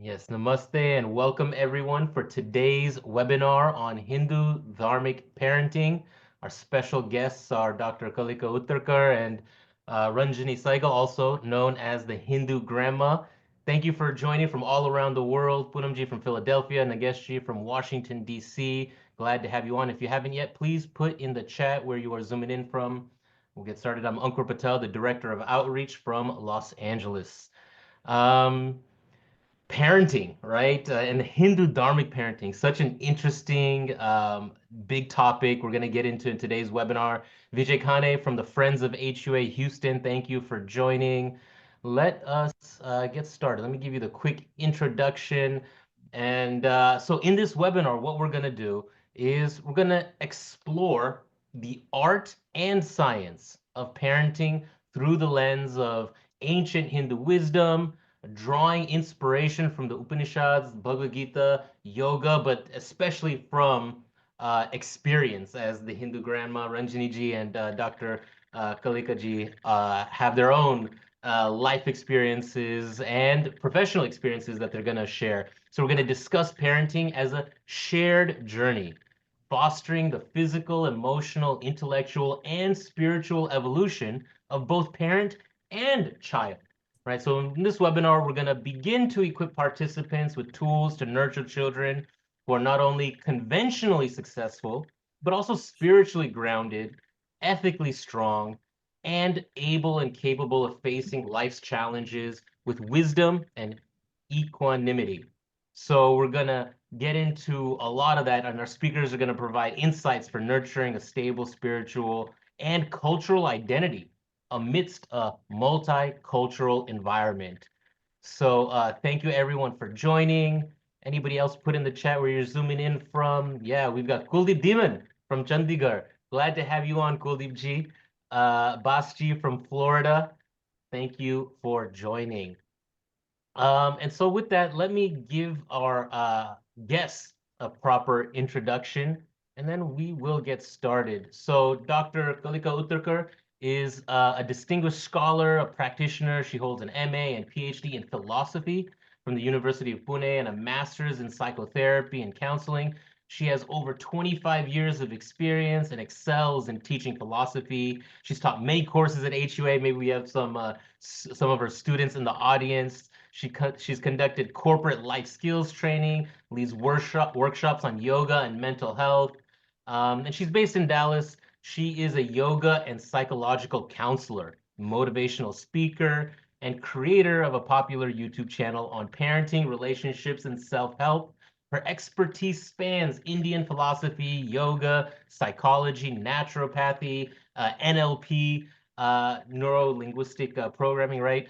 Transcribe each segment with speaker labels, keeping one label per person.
Speaker 1: Yes, namaste and welcome everyone for today's webinar on Hindu Dharmic Parenting. Our special guests are Dr. Kalika Uttarkar and Ranjani Saigal, also known as the Hindu Grandma. Thank you for joining from all around the world. Poonamji from Philadelphia, Nageshji from Washington, D.C. Glad to have you on. If you haven't yet, please put in the chat where you are zooming in from. We'll get started. I'm Ankur Patel, the Director of Outreach from Los Angeles. Parenting, right? And Hindu Dharmic parenting, such an interesting, big topic we're going to get into in today's webinar. Vijay Khane from the Friends of HUA Houston, thank you for joining. Let us get started. Let me give you the quick introduction. And so in this webinar, what we're going to do is we're going to explore the art and science of parenting through the lens of ancient Hindu wisdom, drawing inspiration from the Upanishads, Bhagavad Gita, yoga, but especially from experience, as the Hindu grandma Ranjani ji and Dr. Kalika ji have their own life experiences and professional experiences that they're going to share. So we're going to discuss parenting as a shared journey, fostering the physical, emotional, intellectual, and spiritual evolution of both parent and child. Right, so in this webinar, we're going to begin to equip participants with tools to nurture children who are not only conventionally successful, but also spiritually grounded, ethically strong, and able and capable of facing life's challenges with wisdom and equanimity. So we're going to get into a lot of that, and our speakers are going to provide insights for nurturing a stable spiritual and cultural identity amidst a multicultural environment. So thank you everyone for joining. Anybody else put in the chat where you're zooming in from? Yeah, we've got Kuldeep Deeman from Chandigarh. Glad to have you on, Kuldeep ji. Basji from Florida. Thank you for joining. And so with that, let me give our guests a proper introduction, and then we will get started. So Dr. Kalika Uttarkar is a distinguished scholar, a practitioner. She holds an MA and PhD in philosophy from the University of Pune and a master's in psychotherapy and counseling. She has over 25 years of experience and excels in teaching philosophy. She's taught many courses at HUA. Maybe we have some of her students in the audience. She's conducted corporate life skills training, leads workshops on yoga and mental health. And she's based in Dallas. She is a yoga and psychological counselor, motivational speaker, and creator of a popular YouTube channel on parenting, relationships, and self-help. Her expertise spans Indian philosophy, yoga, psychology, naturopathy, NLP, neuro-linguistic programming, right?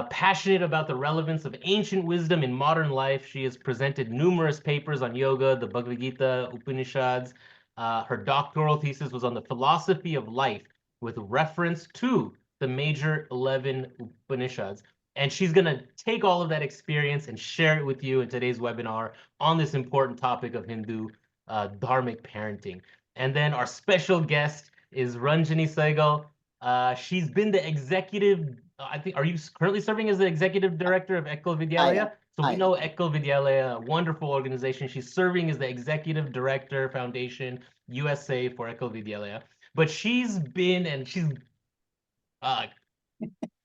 Speaker 1: Passionate about the relevance of ancient wisdom in modern life, she has presented numerous papers on yoga, the Bhagavad Gita, Upanishads. Her doctoral thesis was on the philosophy of life with reference to the major 11 Upanishads. And she's going to take all of that experience and share it with you in today's webinar on this important topic of Hindu Dharmic parenting. And then our special guest is Ranjani Saigal. She's been the executive, I think, are you currently serving as the executive director of Ekal Vidyalaya? So we know Ekal Vidyalaya, a wonderful organization. She's serving as the executive director, Foundation USA for Ekal Vidyalaya. But she's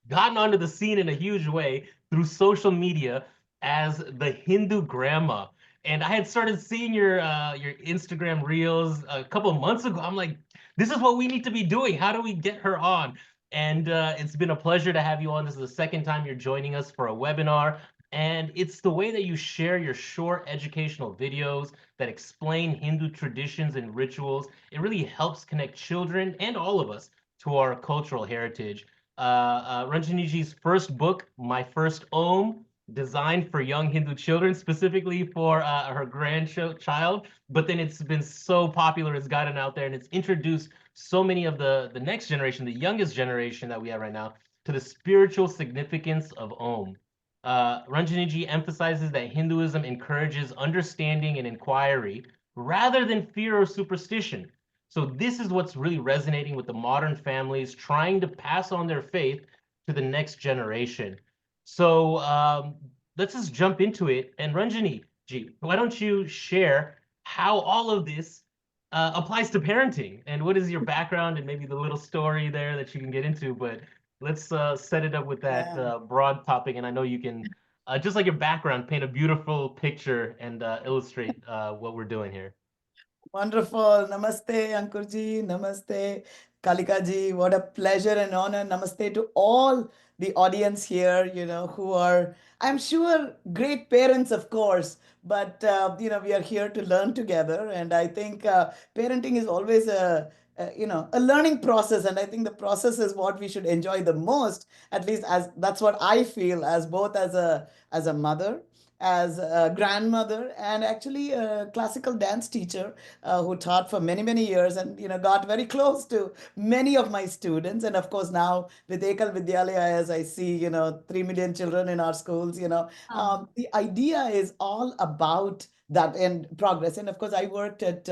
Speaker 1: gotten onto the scene in a huge way through social media as the Hindu grandma. And I had started seeing your Instagram reels a couple of months ago. I'm like, this is what we need to be doing. How do we get her on? And it's been a pleasure to have you on. This is the second time you're joining us for a webinar. And it's the way that you share your short educational videos that explain Hindu traditions and rituals. It really helps connect children and all of us to our cultural heritage. Ranjaniji's first book, My First Om, designed for young Hindu children, specifically for her grandchild. But then it's been so popular, it's gotten out there, and it's introduced so many of the next generation, the youngest generation that we have right now, to the spiritual significance of Om. Ranjaniji emphasizes that Hinduism encourages understanding and inquiry rather than fear or superstition. So this is what's really resonating with the modern families trying to pass on their faith to the next generation. So let's just jump into it. And Ranjani ji, why don't you share how all of this applies to parenting, and what is your background, and maybe the little story there that you can get into. But let's set it up with that
Speaker 2: Yeah.
Speaker 1: broad topic, and I know you can, just like your background, paint a beautiful picture and illustrate what we're doing here.
Speaker 2: Wonderful. Namaste, Ankurji. Namaste, Kalikaji. What a pleasure and honor. Namaste to all the audience here, who are, I'm sure, great parents, of course, but, we are here to learn together. And I think parenting is always a learning process. And I think the process is what we should enjoy the most, at least as that's what I feel as both as a mother, as a grandmother, and actually a classical dance teacher who taught for many, many years, and got very close to many of my students. And of course, now with Ekal Vidyalaya, as I see, 3 million children in our schools, the idea is all about that and progress. And of course, I worked at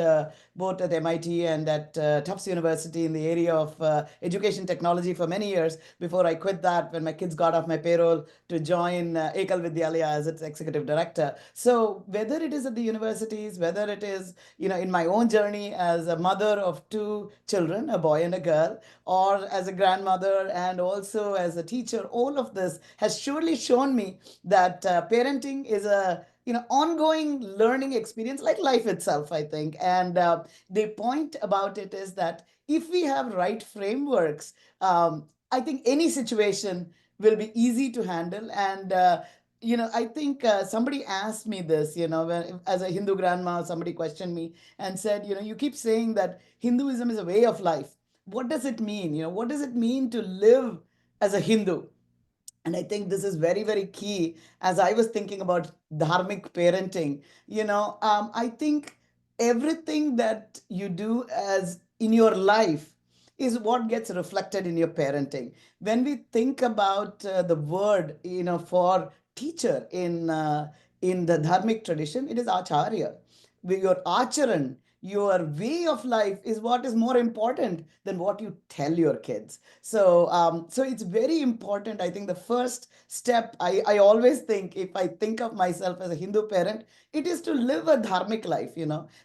Speaker 2: both at MIT and at Tufts University in the area of education technology for many years before I quit that when my kids got off my payroll to join Ekal Vidyalaya as its executive director. So whether it is at the universities, whether it is in my own journey as a mother of two children, a boy and a girl, or as a grandmother and also as a teacher, all of this has surely shown me that parenting is a ongoing learning experience like life itself, I think. And the point about it is that if we have right frameworks, I think any situation will be easy to handle. And I think somebody asked me this, when, as a Hindu grandma, somebody questioned me and said, you keep saying that Hinduism is a way of life. What does it mean? What does it mean to live as a Hindu? And I think this is very, very key as I was thinking about dharmic parenting. I think everything that you do as in your life is what gets reflected in your parenting. When we think about the word, for teacher in the dharmic tradition, it is acharya. Your acharan, your way of life is what is more important than what you tell your kids. So it's very important. I think the first step, I always think, if I think of myself as a Hindu parent, it is to live a dharmic life,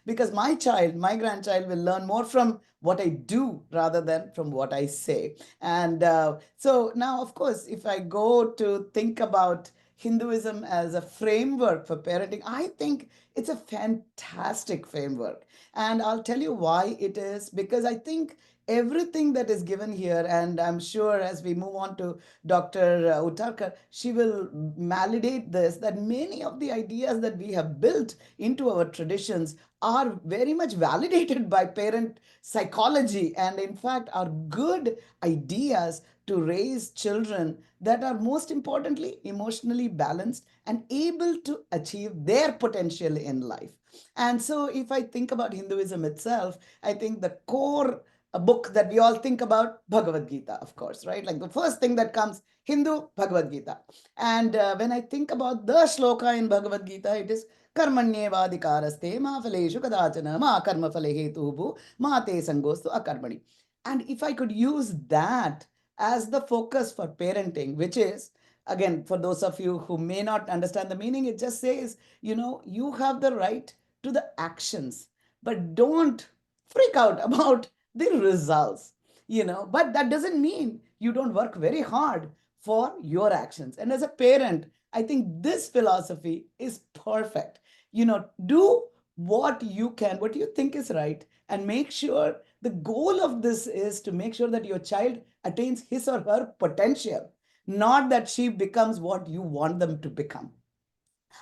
Speaker 2: because my child, my grandchild will learn more from what I do rather than from what I say. And so now, of course, if I go to think about Hinduism as a framework for parenting, I think it's a fantastic framework. And I'll tell you why it is, because I think everything that is given here, and I'm sure as we move on to Dr. Uttarkar, she will validate this, that many of the ideas that we have built into our traditions are very much validated by parent psychology, and in fact are good ideas to raise children that are most importantly emotionally balanced and able to achieve their potential in life. And so if I think about Hinduism itself, I think the core a book that we all think about, Bhagavad Gita, of course, right? Like the first thing that comes, Hindu Bhagavad Gita. And when I think about the shloka in Bhagavad Gita, it is karmanyevadikaraste ma phaleshu kadachana ma karma phale hetuhu ma te sangostu akarmani. And if I could use that as the focus for parenting, which is, again, for those of you who may not understand the meaning, it just says, you have the right to the actions, but don't freak out about the results. But that doesn't mean you don't work very hard for your actions. And as a parent, I think this philosophy is perfect. Do what you can, what you think is right, and make sure the goal of this is to make sure that your child attains his or her potential, not that she becomes what you want them to become.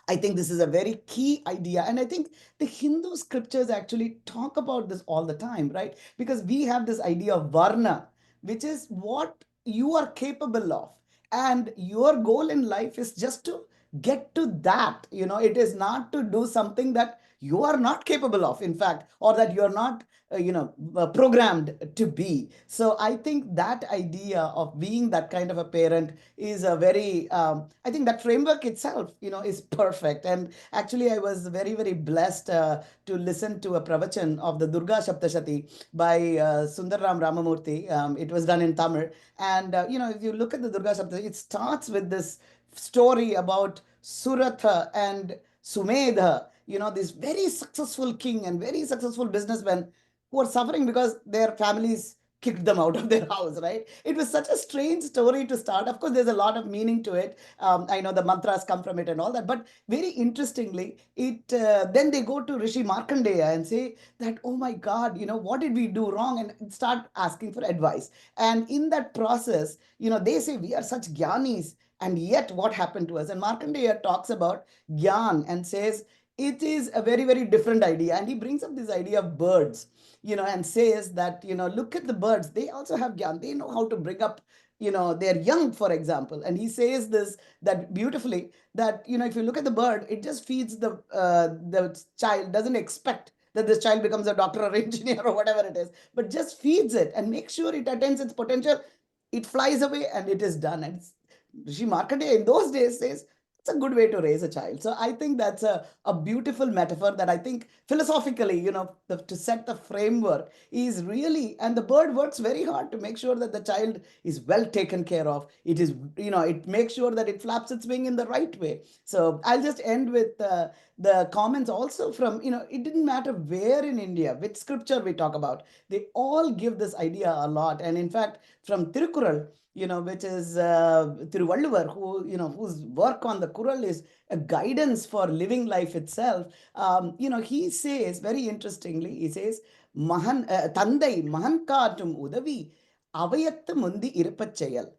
Speaker 2: I think this is a very key idea. And I think the Hindu scriptures actually talk about this all the time, right? Because we have this idea of varna, which is what you are capable of. And your goal in life is just to get to that. It is not to do something that you are not capable of, in fact, or that you're not programmed to be. So I think that idea of being that kind of a parent is a very I think that framework itself is perfect. And actually I was very, very blessed to listen to a pravachan of the Durga Shaptashati by Sundarram Ramamurthy. It was done in Tamil. And if you look at the Durga Shaptashati, it starts with this story about Suratha and Sumedha, this very successful king and very successful businessmen who are suffering because their families kicked them out of their house, right? It was such a strange story to start. Of course, there's a lot of meaning to it. I know the mantras come from it and all that, but very interestingly, it then they go to Rishi Markandeya and say that, oh my God, what did we do wrong? And start asking for advice. And in that process, they say we are such jnanis, and yet what happened to us? And Markandeya talks about Gyan and says it is a very, very different idea. And he brings up this idea of birds, and says that, look at the birds. They also have Gyan. They know how to bring up, their young, for example. And he says this, that beautifully, that, if you look at the bird, it just feeds the child, doesn't expect that this child becomes a doctor or engineer or whatever it is, but just feeds it and makes sure it attains its potential. It flies away and it is done. And Rishi Markandeya in those days says it's a good way to raise a child. So I think that's a beautiful metaphor that I think philosophically, to set the framework is really, and the bird works very hard to make sure that the child is well taken care of. It is, it makes sure that it flaps its wing in the right way. So I'll just end with the comments also from, it didn't matter where in India, which scripture we talk about, they all give this idea a lot. And in fact, from Tirukural, which is Thiruvalluvar, whose work on the Kural is a guidance for living life itself. He says very interestingly, he says, Tandai Mahan Katum Udavi Avayattu Mundi Irupachayal.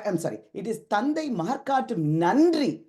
Speaker 2: I'm sorry, it is Tandai Maharkatum Nandri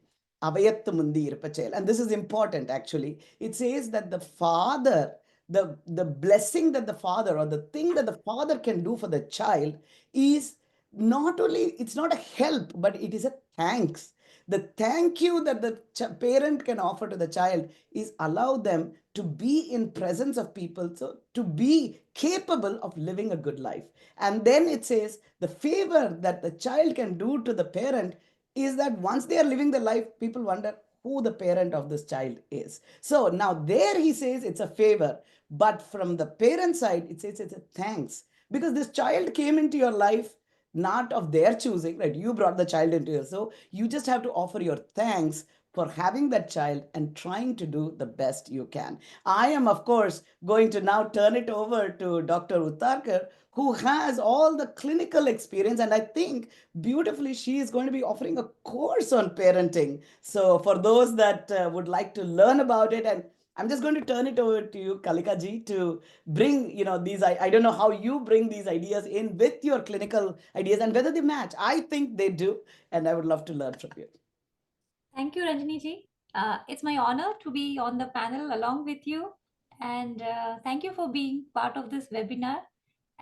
Speaker 2: Avayattu Mundi Irupachayal. And this is important actually. It says that the father, the blessing that the father, or the thing that the father can do for the child is not only, it's not a help, but it is a thanks. The thank you that the parent can offer to the child is allow them to be in presence of people, so to be capable of living a good life. And then it says the favor that the child can do to the parent is that once they are living the life, people wonder who the parent of this child is. So now there he says it's a favor, but from the parent side it says it's a thanks, because this child came into your life not of their choosing, right? You brought the child into you. So you just have to offer your thanks for having that child and trying to do the best you can. I am, of course, going to now turn it over to Dr. Uttarkar, who has all the clinical experience. And I think beautifully, she is going to be offering a course on parenting. So for those that would like to learn about it, and I'm just going to turn it over to you, Kalika ji, to bring, these, I don't know how you bring these ideas in with your clinical ideas and whether they match. I think they do, and I would love to learn from you.
Speaker 3: Thank you, Ranjani ji. It's my honor to be on the panel along with you. And thank you for being part of this webinar.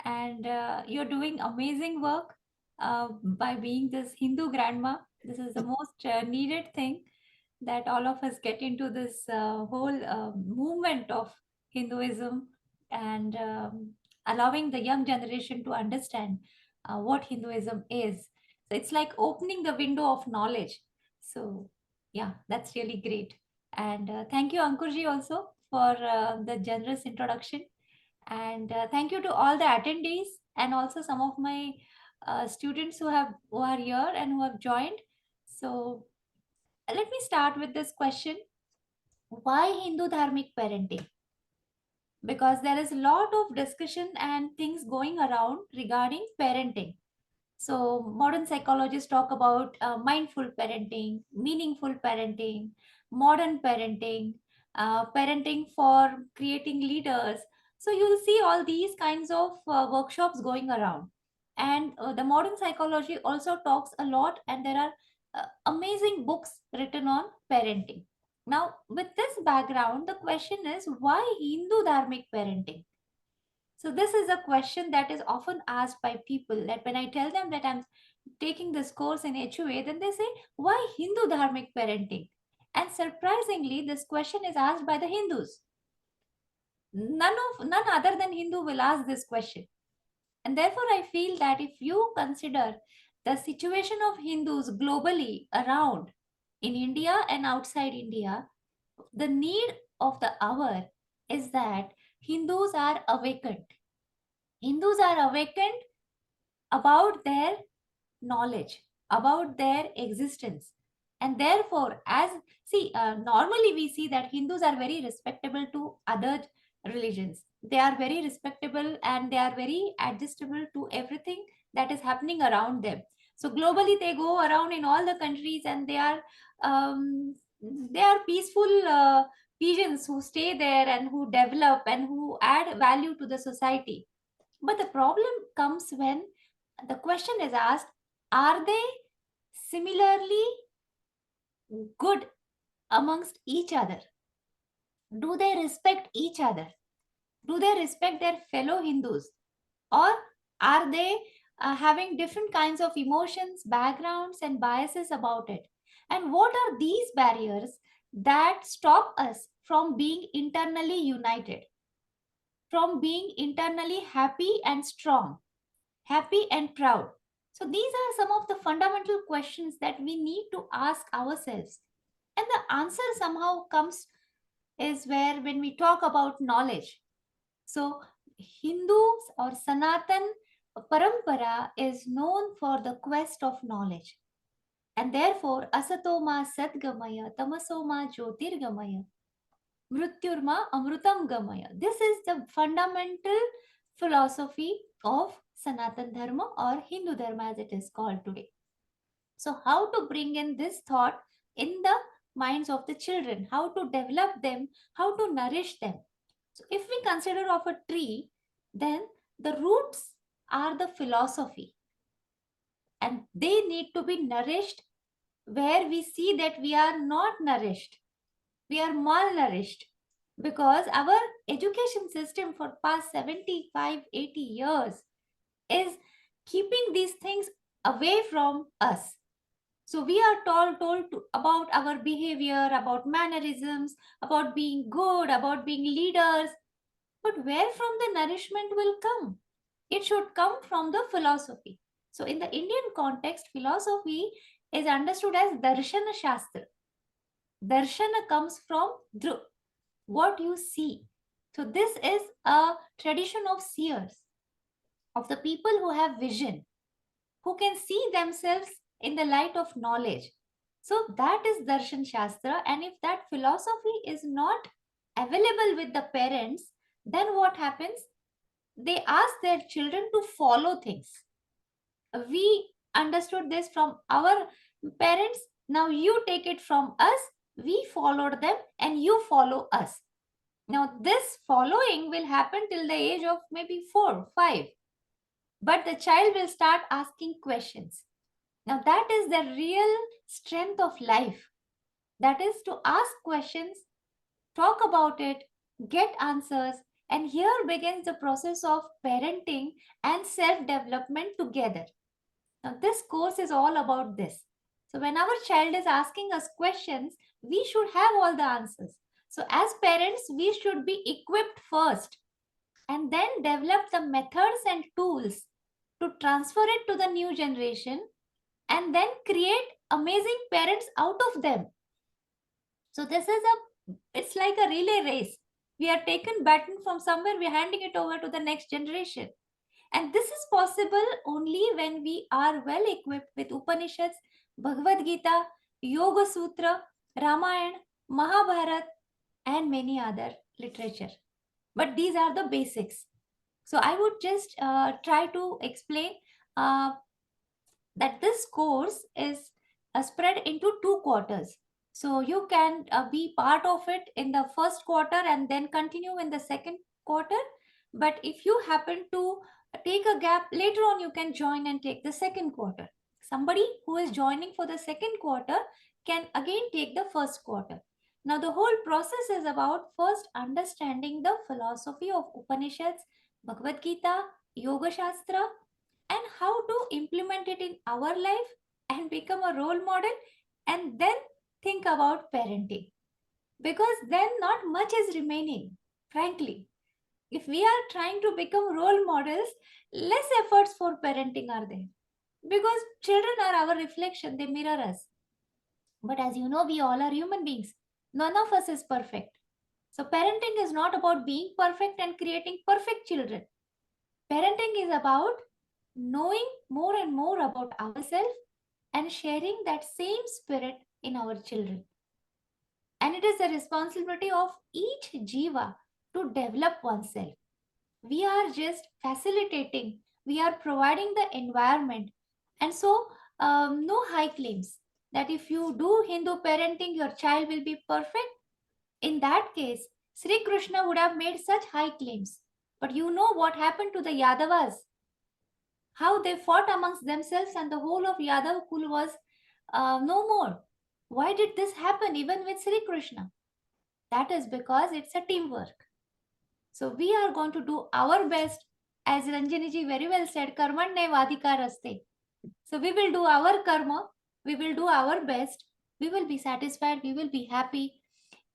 Speaker 3: And you're doing amazing work by being this Hindu grandma. This is the most needed thing, that all of us get into this whole movement of Hinduism, and allowing the young generation to understand what Hinduism is. So it's like opening the window of knowledge. So yeah, that's really great. And thank you, Ankurji, also for the generous introduction. And thank you to all the attendees, and also some of my students who are here and who have joined. So let me start with this question: why Hindu Dharmic parenting? Because there is a lot of discussion and things going around regarding parenting. So, modern psychologists talk about mindful parenting, meaningful parenting, modern parenting, parenting for creating leaders. So, you'll see all these kinds of workshops going around. And the modern psychology also talks a lot, and there are amazing books written on parenting. Now, with this background, the question is, why Hindu Dharmic parenting? So this is a question that is often asked by people, that when I tell them that I'm taking this course in HUA, then they say, why Hindu Dharmic parenting? And surprisingly, this question is asked by the Hindus. None other than Hindu will ask this question. And therefore, I feel that if you consider the situation of Hindus globally around, in India and outside India, the need of the hour is that Hindus are awakened. Hindus are awakened about their knowledge, about their existence. And therefore, normally we see that Hindus are very respectable to other religions. They are very respectable and they are very adjustable to everything that is happening around them. So globally, they go around in all the countries and um, they are peaceful pigeons who stay there and who develop and who add value to the society. But the problem comes when the question is asked, are they similarly good amongst each other? Do they respect each other? Do they respect their fellow Hindus? Or are they having different kinds of emotions, backgrounds, and biases about it? And what are these barriers that stop us from being internally united, from being internally happy and strong, happy and proud? So, these are some of the fundamental questions that we need to ask ourselves. And the answer somehow comes is where when we talk about knowledge. So, Hindus or Sanatan Parampara is known for the quest of knowledge. And therefore, Asatoma Sadgamaya, Tamasoma Jyotirgamaya, Mrutyurma Amrutam Gamaya. This is the fundamental philosophy of Sanatan Dharma or Hindu Dharma as it is called today. So, how to bring in this thought in the minds of the children, how to develop them, how to nourish them. So, if we consider of a tree, then the roots are the philosophy and they need to be nourished where we see that we are not nourished, we are malnourished, because our education system for past 75, 80 years is keeping these things away from us. So we are told about our behavior, about mannerisms, about being good, about being leaders. But where from the nourishment will come? It should come from the philosophy. So in the Indian context, philosophy is understood as Darshana Shastra. Darshana comes from what you see. So this is a tradition of seers, of the people who have vision, who can see themselves in the light of knowledge. So that is Darshan Shastra. And if that philosophy is not available with the parents, then what happens? They ask their children to follow things. We understood this from our parents. Now you take it from us. We followed them and you follow us. Now this following will happen till the age of maybe 4, 5. But the child will start asking questions. Now, that is the real strength of life. That is to ask questions, talk about it, get answers, and here begins the process of parenting and self development together. Now, this course is all about this. So, when our child is asking us questions, we should have all the answers. So, as parents, we should be equipped first and then develop the methods and tools to transfer it to the new generation and then create amazing parents out of them. So this is it's like a relay race. We are taken baton from somewhere, we are handing it over to the next generation. And this is possible only when we are well equipped with Upanishads, Bhagavad Gita, Yoga Sutra, Ramayana, Mahabharata, and many other literature. But these are the basics. So I would just try to explain that this course is spread into 2 quarters. So you can be part of it in the first quarter and then continue in the second quarter. But if you happen to take a gap later on, you can join and take the second quarter. Somebody who is joining for the second quarter can again take the first quarter. Now, the whole process is about first understanding the philosophy of Upanishads, Bhagavad Gita, Yoga Shastra, and how to implement it in our life and become a role model, and then think about parenting, because then not much is remaining. Frankly, if we are trying to become role models, less efforts for parenting are there, because children are our reflection, they mirror us. But as you know, we all are human beings, none of us is perfect. So parenting is not about being perfect and creating perfect children. Parenting is about knowing more and more about ourselves and sharing that same spirit in our children. And it is the responsibility of each jiva to develop oneself. We are just facilitating, we are providing the environment. And so, no high claims that if you do Hindu parenting, your child will be perfect. In that case, Sri Krishna would have made such high claims. But you know what happened to the Yadavas? How they fought amongst themselves, and the whole of Yadav Kul was no more. Why did this happen even with Sri Krishna? That is because it's a teamwork. So we are going to do our best, as Ranjani ji very well said, karmanne vadikaraste. So we will do our karma, we will do our best, we will be satisfied, we will be happy.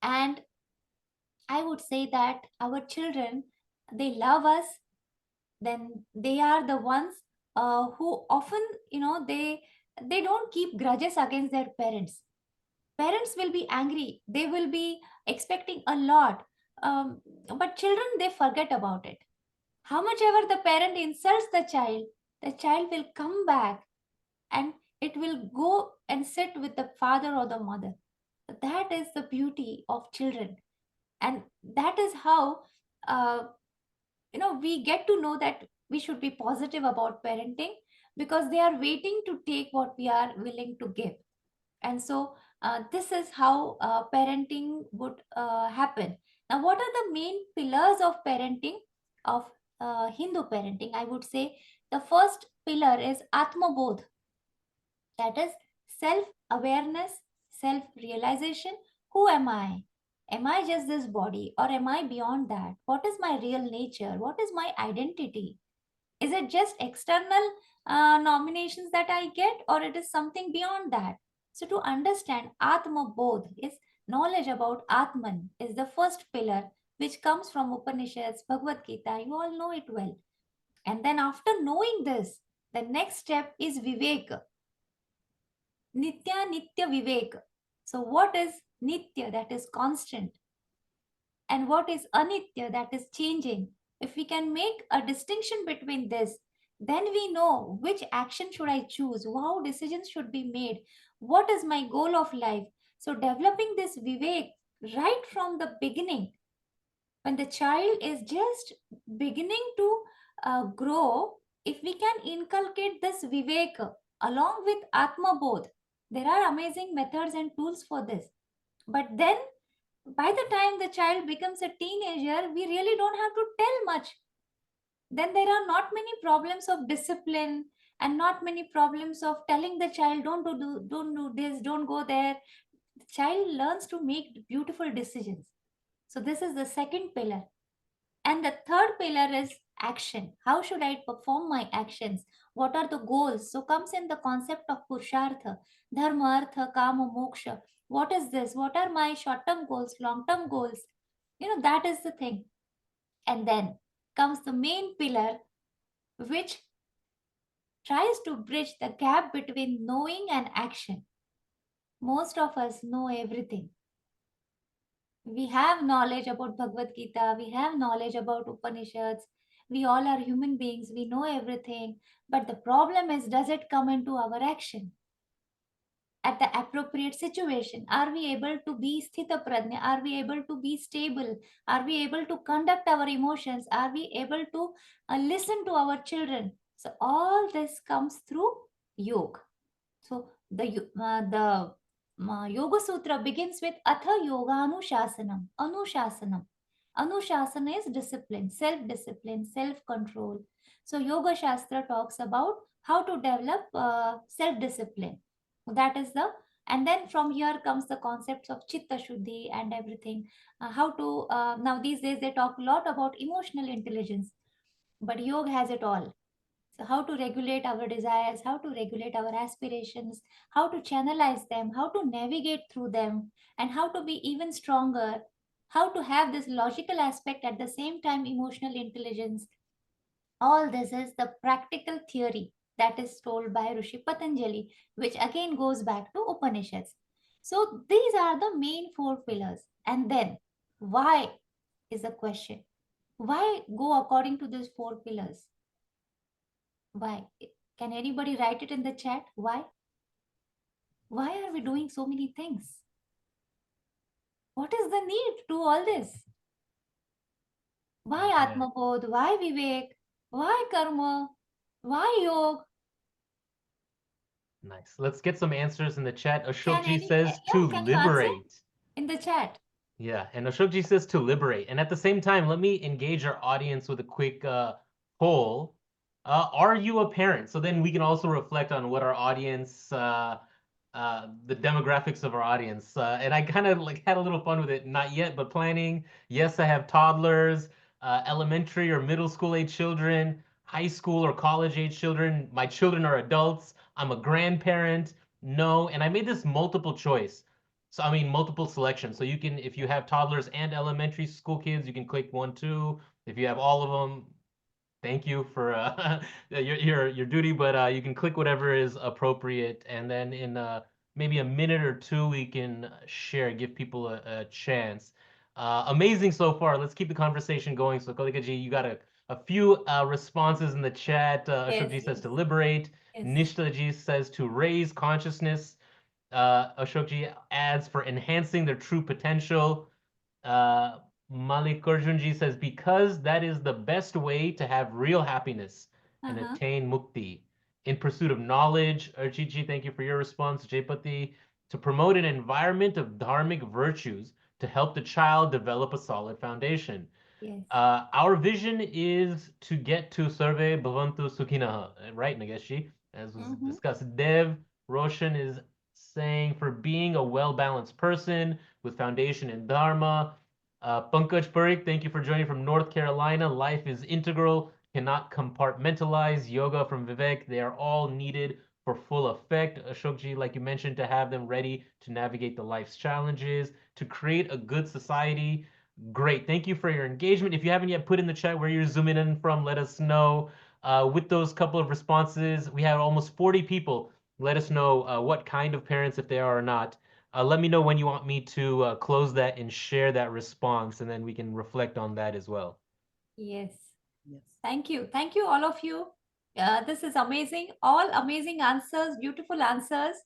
Speaker 3: And I would say that our children, they love us, then they are the ones who often, they don't keep grudges against their parents. Parents will be angry, they will be expecting a lot, but children, they forget about it. How much ever the parent insults the child will come back and it will go and sit with the father or the mother. That is the beauty of children. And that is how, uh, we get to know that we should be positive about parenting, because they are waiting to take what we are willing to give. And so, this is how parenting would happen. Now, what are the main pillars of parenting, of Hindu parenting? I would say the first pillar is Atma Bodh, that is self awareness, self realization. Who am I? Am I just this body, or am I beyond that? What is my real nature? What is my identity? Is it just external nominations that I get, or it is something beyond that? So to understand Atma Bodh is knowledge about Atman, is the first pillar, which comes from Upanishads, Bhagavad Gita. You all know it well. And then after knowing this, the next step is Vivek. Nitya Nitya Vivek. So what is Nitya, that is constant, and what is Anitya, that is changing? If we can make a distinction between this, then we know which action should I choose, how decisions should be made, what is my goal of life. So developing this Vivek right from the beginning, when the child is just beginning to grow, if we can inculcate this Vivek along with Atma Bodh, there are amazing methods and tools for this. But then, by the time the child becomes a teenager, we really don't have to tell much. Then there are not many problems of discipline, and not many problems of telling the child don't do this, don't go there. The child learns to make beautiful decisions. So this is the second pillar. And the third pillar is action. How should I perform my actions? What are the goals? So comes in the concept of Purushartha, Dharma, Artha, Kama, Moksha. What is this? What are my short-term goals, long-term goals? That is the thing. And then comes the main pillar, which tries to bridge the gap between knowing and action. Most of us know everything. We have knowledge about Bhagavad Gita, we have knowledge about Upanishads, we all are human beings, we know everything. But the problem is, does it come into our action at the appropriate situation? Are we able to be sthita prajna? Are we able to be stable? Are we able to conduct our emotions? Are we able to listen to our children? So all this comes through yoga. So the Yoga Sutra begins with Atha Yoga Anushasanam. Anushasanam. Anushasana is discipline, self-discipline, self-control. So Yoga Shastra talks about how to develop self-discipline. That is and then from here comes the concepts of Chitta Shuddhi and everything. How to, now these days they talk a lot about emotional intelligence, but yoga has it all. So how to regulate our desires, how to regulate our aspirations, how to channelize them, how to navigate through them, and how to be even stronger, how to have this logical aspect at the same time emotional intelligence. All this is the practical theory that is told by Rishi Patanjali, which again goes back to Upanishads. So these are the main four pillars. And then, why is the question? Why go according to these four pillars? Why? Can anybody write it in the chat? Why? Why are we doing so many things? What is the need to do all this? Why
Speaker 1: Yeah.
Speaker 3: Atma Bodh? Why Vivek? Why Karma? Why Yoga?
Speaker 1: Nice. Let's get some answers in the chat.
Speaker 3: Can
Speaker 1: Ashokji
Speaker 3: any,
Speaker 1: says
Speaker 3: yeah,
Speaker 1: to
Speaker 3: can you answer
Speaker 1: liberate.
Speaker 3: in the chat?
Speaker 1: Yeah, and Ashokji says to liberate. And at the same time, let me engage our audience with a quick poll. Are you a parent? So then we can also reflect on what our audience, the demographics of our audience. And I kind of like had a little fun with it. Not yet, but planning. Yes, I have toddlers, elementary or middle school age children, high school or college age children. My children are adults. I'm a grandparent. No, and I made this multiple choice. So I mean multiple selections. So you can, if you have toddlers and elementary school kids, you can click 1, 2. If you have all of them, thank you for your duty, but you can click whatever is appropriate, and then in maybe a minute or two, we can share, give people a chance. Amazing so far. Let's keep the conversation going. So Kalikaji, you got a few responses in the chat.
Speaker 3: Yes,
Speaker 1: Ashokji says
Speaker 3: yes,
Speaker 1: to liberate.
Speaker 3: yes.
Speaker 1: Nishtaji says to raise consciousness. Ashokji adds for enhancing their true potential. Uh, Malikarjunji says, because that is the best way to have real happiness and
Speaker 3: Uh-huh.
Speaker 1: attain mukti. In pursuit of knowledge, Archiji, thank you for your response. Jaypati, to promote an environment of dharmic virtues to help the child develop a solid foundation.
Speaker 3: Yes.
Speaker 1: Our vision is to get to Sarve Bhavantu Sukhinaha, right, Nageshi? As was
Speaker 3: Mm-hmm.
Speaker 1: discussed, Dev Roshan is saying for being a well-balanced person with foundation in Dharma. Pankaj Parikh, thank you for joining from North Carolina. Life is integral, cannot compartmentalize. Yoga from Vivek, they are all needed for full effect. Ashokji, like you mentioned, to have them ready to navigate the life's challenges, to create a good society. Great. Thank you for your engagement. If you haven't yet put in the chat where you're zooming in from, let us know. With those couple of responses, we had almost 40 people. Let us know what kind of parents, if they are or not. Let me know when you want me to close that and share that response, and then we can reflect on that as well.
Speaker 3: Yes.
Speaker 2: Yes.
Speaker 3: Thank you. Thank you, all of you. This is amazing. All amazing answers, beautiful answers.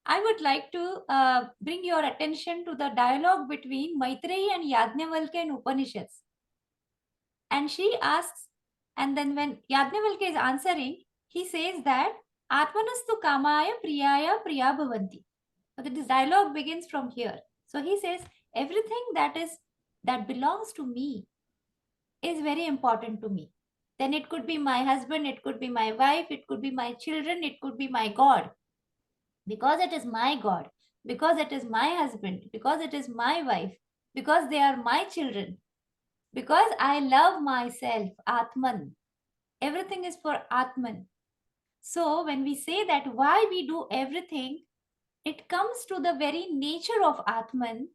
Speaker 3: I would like to bring your attention to the dialogue between Maitreyi and Yajnavalkya in Upanishads. And she asks, and then when Yajnavalkya is answering, he says that Atmanastu Kamaya Priyaya Priya Bhavanti. So this dialogue begins from here. So he says, everything that belongs to me is very important to me. Then it could be my husband, it could be my wife, it could be my children, it could be my God. Because it is my God, because it is my husband, because it is my wife, because they are my children, because I love myself, Atman. Everything is for Atman. So when we say that why we do everything, it comes to the very nature of Atman,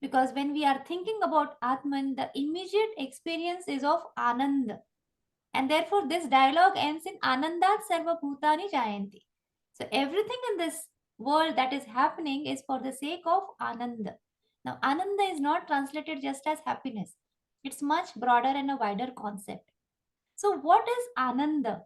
Speaker 3: because when we are thinking about Atman, the immediate experience is of Anand. And therefore, this dialogue ends in Anandat Sarva Bhutani Jayanti. So everything in this world that is happening is for the sake of Ananda. Now, Ananda is not translated just as happiness. It's much broader and a wider concept. So what is Ananda?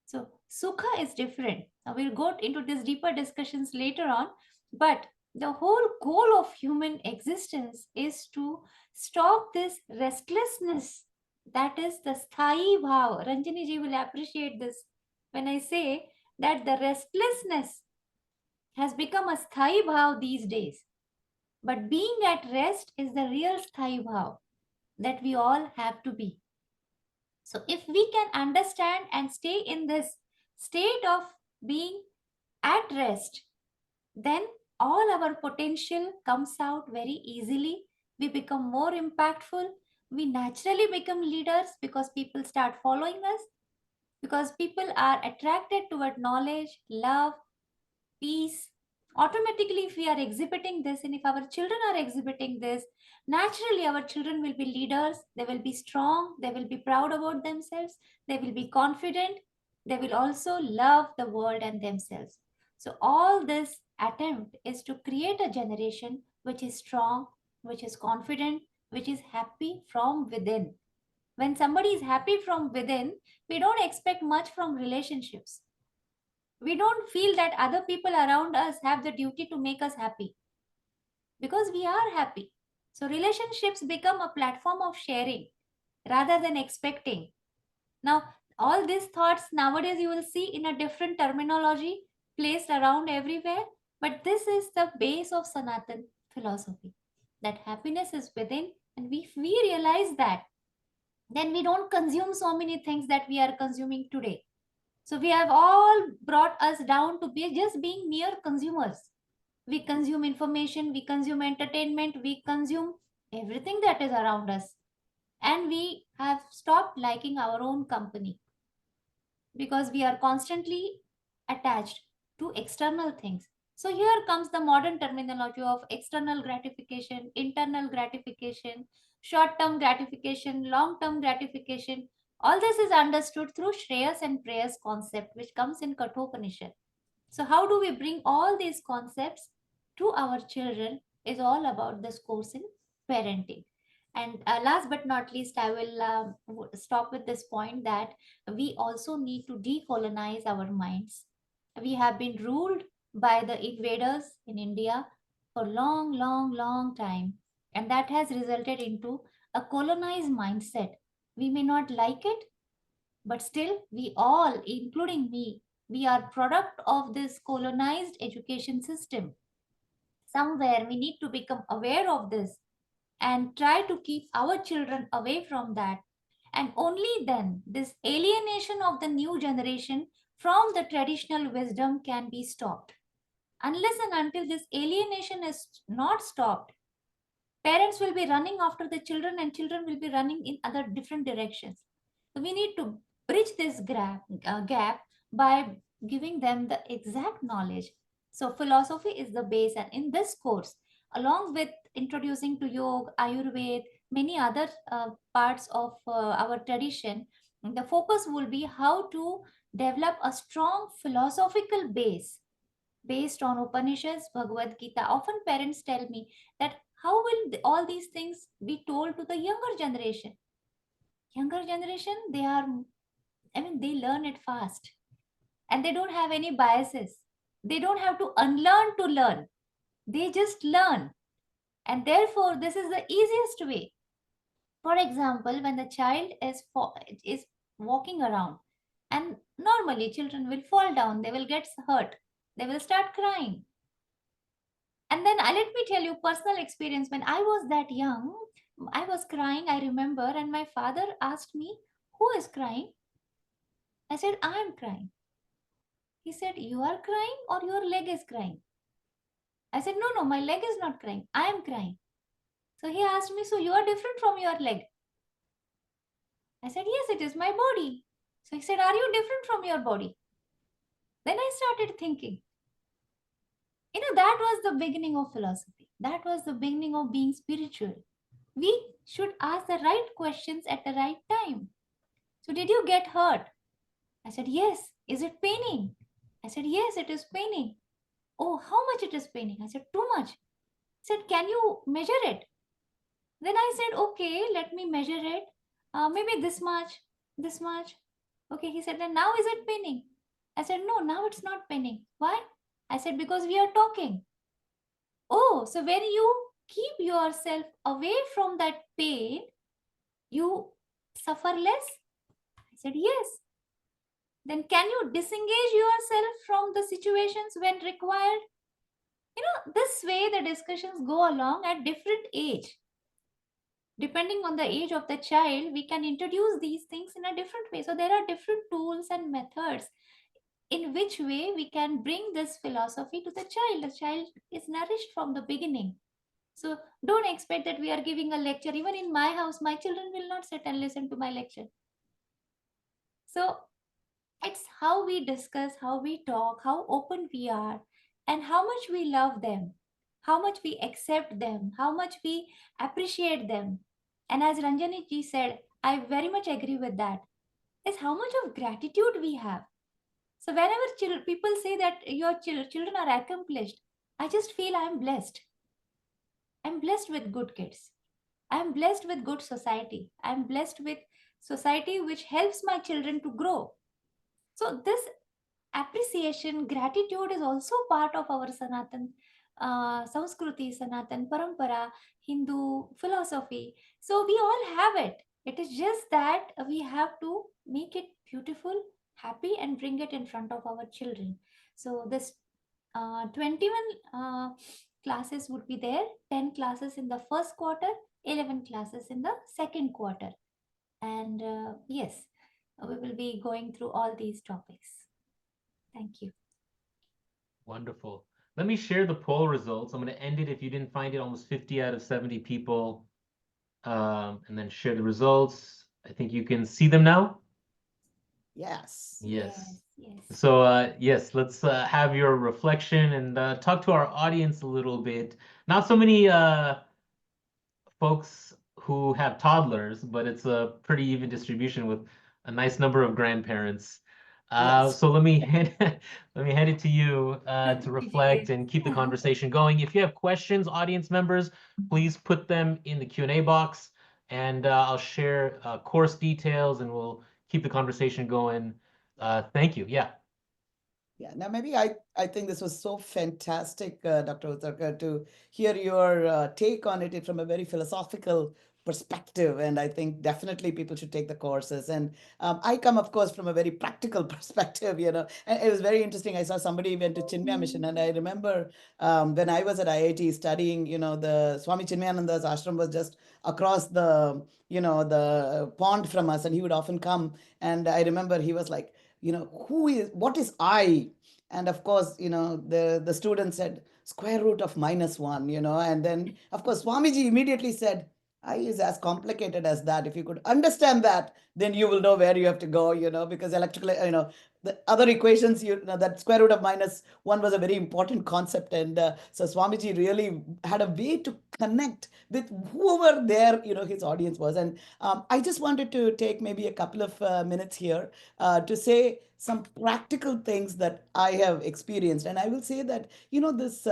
Speaker 3: So Sukha is different. Now we'll go into these deeper discussions later on. But the whole goal of human existence is to stop this restlessness. That is the sthayi bhav. Ranjani ji will appreciate this when I say that the restlessness has become a sthayi bhav these days. But being at rest is the real sthayi bhav that we all have to be. So if we can understand and stay in this state of being at rest, then all our potential comes out very easily. We become more impactful. We naturally become leaders because people start following us, because people are attracted toward knowledge, love, peace. Automatically, if we are exhibiting this and if our children are exhibiting this, naturally our children will be leaders, they will be strong, they will be proud about themselves, they will be confident, they will also love the world and themselves. So all this attempt is to create a generation which is strong, which is confident, which is happy from within. When somebody is happy from within, we don't expect much from relationships. We don't feel that other people around us have the duty to make us happy because we are happy. So relationships become a platform of sharing rather than expecting. Now, all these thoughts nowadays you will see in a different terminology placed around everywhere, but this is the base of Sanatan philosophy, that happiness is within, and if we realize that, then we don't consume so many things that we are consuming today. So we have all brought us down to be just being mere consumers. We consume information, we consume entertainment, we consume everything that is around us, and we have stopped liking our own company because we are constantly attached to external things. So here comes the modern terminology of external gratification, internal gratification, short-term gratification, long-term gratification. All this is understood through Shreyas and Prayas concept, which comes in Kathopanishad. So how do we bring all these concepts to our children is all about this course in parenting. And last but not least, I will stop with this point that we also need to decolonize our minds. We have been ruled by the invaders in India for long, long, long time, and that has resulted into a colonized mindset. We may not like it, but still we all, including me, we are product of this colonized education system. Somewhere we need to become aware of this and try to keep our children away from that. And only then this alienation of the new generation from the traditional wisdom can be stopped. Unless and until this alienation is not stopped, parents will be running after the children and children will be running in other different directions. So we need to bridge this gap by giving them the exact knowledge. So philosophy is the base, and in this course, along with introducing to yoga, Ayurveda, many other parts of our tradition, the focus will be how to develop a strong philosophical base based on Upanishads, Bhagavad Gita. Often parents tell me that how will all these things be told to the younger generation? Younger generation, they learn it fast and they don't have any biases. They don't have to unlearn to learn. They just learn. And therefore, this is the easiest way. For example, when the child is walking around, and normally children will fall down, they will get hurt, they will start crying. And then let me tell you personal experience. When I was that young, I was crying, I remember, and my father asked me, "Who is crying?" I said, "I am crying." He said, "You are crying or your leg is crying?" I said, "No, no, my leg is not crying. I am crying." So he asked me, "So you are different from your leg?" I said, "Yes, it is my body." So he said, "Are you different from your body?" Then I started thinking, that was the beginning of philosophy. That was the beginning of being spiritual. We should ask the right questions at the right time. So, did you get hurt? I said, "Yes." "Is it paining?" I said, "Yes, it is paining." "Oh, how much it is paining?" I said, "Too much." He said, "Can you measure it?" Then I said, "Okay, let me measure it. Maybe this much, this much." Okay, he said, "Then now is it paining?" I said, "No, now it's not paining." "Why?" I said, "Because we are talking." "Oh, so when you keep yourself away from that pain, you suffer less?" I said, "Yes." "Then can you disengage yourself from the situations when required?" This way the discussions go along at different age. Depending on the age of the child, we can introduce these things in a different way. So there are different tools and methods in which way we can bring this philosophy to the child. The child is nourished from the beginning. So don't expect that we are giving a lecture. Even in my house, my children will not sit and listen to my lecture. So it's how we discuss, how we talk, how open we are, and how much we love them, how much we accept them, how much we appreciate them. And as Ranjani ji said, I very much agree with that, is how much of gratitude we have. So whenever people say that your children are accomplished, I just feel I'm blessed. I'm blessed with good kids. I'm blessed with good society. I'm blessed with society which helps my children to grow. So this appreciation, gratitude is also part of our Sanatan Sanskruti, Sanatan Parampara, Hindu philosophy. So we all have it. It is just that we have to make it beautiful, happy, and bring it in front of our children. So this 21 classes would be there, 10 classes in the first quarter, 11 classes in the second quarter. And yes, we will be going through all these topics. Thank you.
Speaker 1: Wonderful. Let me share the poll results. I'm going to end it if you didn't find it. Almost 50 out of 70 people. And then share the results. I think you can see them now.
Speaker 2: Yes.
Speaker 1: Yes.
Speaker 3: Yes.
Speaker 1: So yes, let's have your reflection and talk to our audience a little bit. Not so many folks who have toddlers, but it's a pretty even distribution with a nice number of grandparents.
Speaker 2: Yes.
Speaker 1: So let me hand it to you to reflect
Speaker 3: Yes.
Speaker 1: and keep the conversation going. If you have questions, audience members, please put them in the Q&A box, and I'll share course details, and we'll keep the conversation going. Thank you. Yeah.
Speaker 2: Yeah, now maybe I think this was so fantastic, Dr. Uttarkar, to hear your take on it from a very philosophical perspective. And I think definitely people should take the courses. And I come, of course, from a very practical perspective, and it was very interesting. I saw somebody went to Chinmaya Mission, and I remember when I was at IIT studying, the Swami Chinmayananda's ashram was just across the pond from us, and he would often come. And I remember he was like, what is I? And of course, the student said square root of -1, and then of course Swamiji immediately said, I is as complicated as that. If you could understand that, then you will know where you have to go, because electrical, the other equations, that square root of -1 was a very important concept. And so Swamiji really had a way to connect with whoever there, his audience was. And I just wanted to take maybe a couple of minutes here to say some practical things that I have experienced. And I will say that, this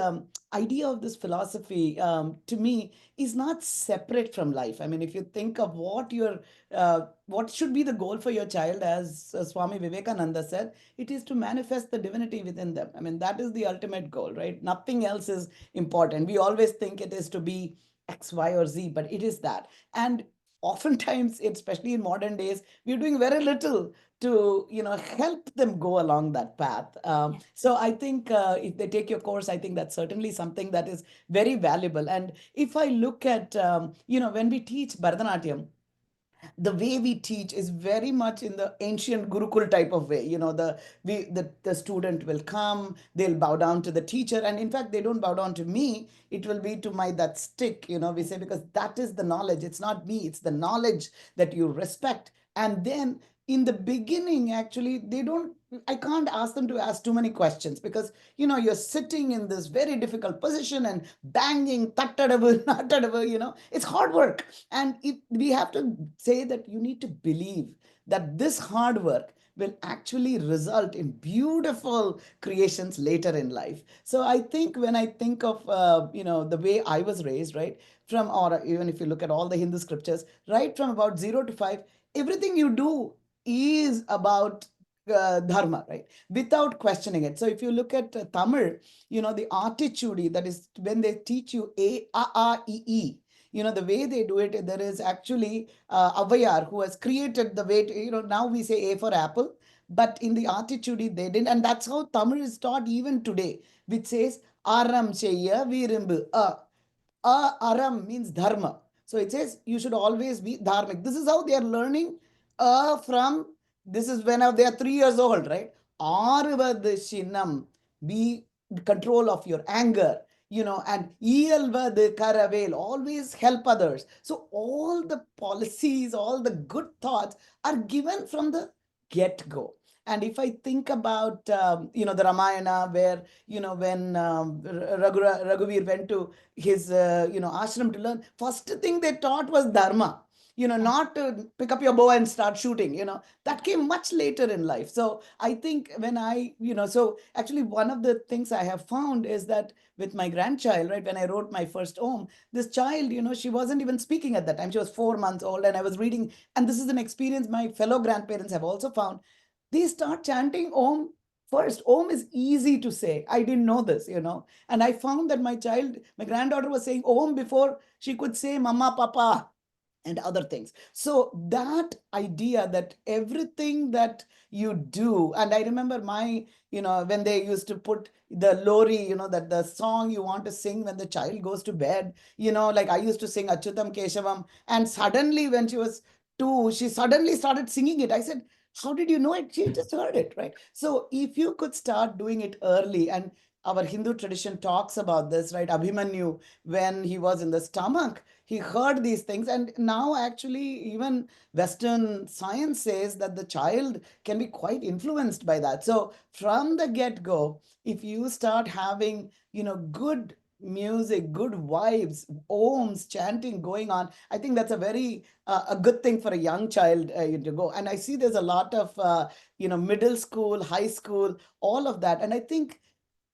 Speaker 2: idea of this philosophy to me is not separate from life. I mean, if you think of what should be the goal for your child, as Swami Vivekananda said, it is to manifest the divinity within them. I mean, that is the ultimate goal, right? Nothing else is important. We always think it is to be X, Y, or Z, but it is that. And oftentimes, especially in modern days, we're doing very little to help them go along that path. So I think if they take your course, I think that's certainly something that is very valuable. And if I look at when we teach Bharatanatyam, the way we teach is very much in the ancient Gurukul type of way. The student will come, they'll bow down to the teacher, and in fact, they don't bow down to me. It will be to that stick. We say, because that is the knowledge. It's not me. It's the knowledge that you respect. And then in the beginning, actually, I can't ask them to ask too many questions, because you're sitting in this very difficult position and banging, tattadabu, it's hard work. And we have to say that you need to believe that this hard work will actually result in beautiful creations later in life. So I think when I think of the way I was raised, right, or even if you look at all the Hindu scriptures, right from about 0 to 5, everything you do is about dharma, right? Without questioning it. So if you look at Tamil, the artitude, that is when they teach you A, the way they do it, there is actually Avayar who has created the way to, now we say A for apple, but in the artitude they didn't. And that's how Tamil is taught even today, which says Aram Cheya Virimbu. Aram means dharma. So it says you should always be dharmic. This is how they are learning this is when they are 3 years old, right? Arvad shinam, be control of your anger, and iyalvad karavel, always help others. So all the policies, all the good thoughts are given from the get-go. And if I think about, the Ramayana, where, when Raghuveer went to his ashram to learn, first thing they taught was dharma, not to pick up your bow and start shooting. That came much later in life. So I think when so actually one of the things I have found is that with my grandchild, right, when I wrote my first Om, this child, she wasn't even speaking at that time. She was 4 months old, and I was reading, and this is an experience my fellow grandparents have also found. They start chanting Om first, Om is easy to say. I didn't know this, and I found that my granddaughter was saying Om before she could say Mama, Papa, and other things. So that idea that everything that you do, and I remember when they used to put the lori, that the song you want to sing when the child goes to bed, like I used to sing Achyutam Keshavam, and suddenly when she was 2, she suddenly started singing it. I said, how did you know it? She just heard it, right? So if you could start doing it early, and our Hindu tradition talks about this, right? Abhimanyu, when he was in the stomach, he heard these things. And now actually even Western science says that the child can be quite influenced by that. So from the get-go, if you start having good music, good vibes, ohms, chanting going on, I think that's a good thing for a young child to go. And I see there's a lot of middle school, high school, all of that. And I think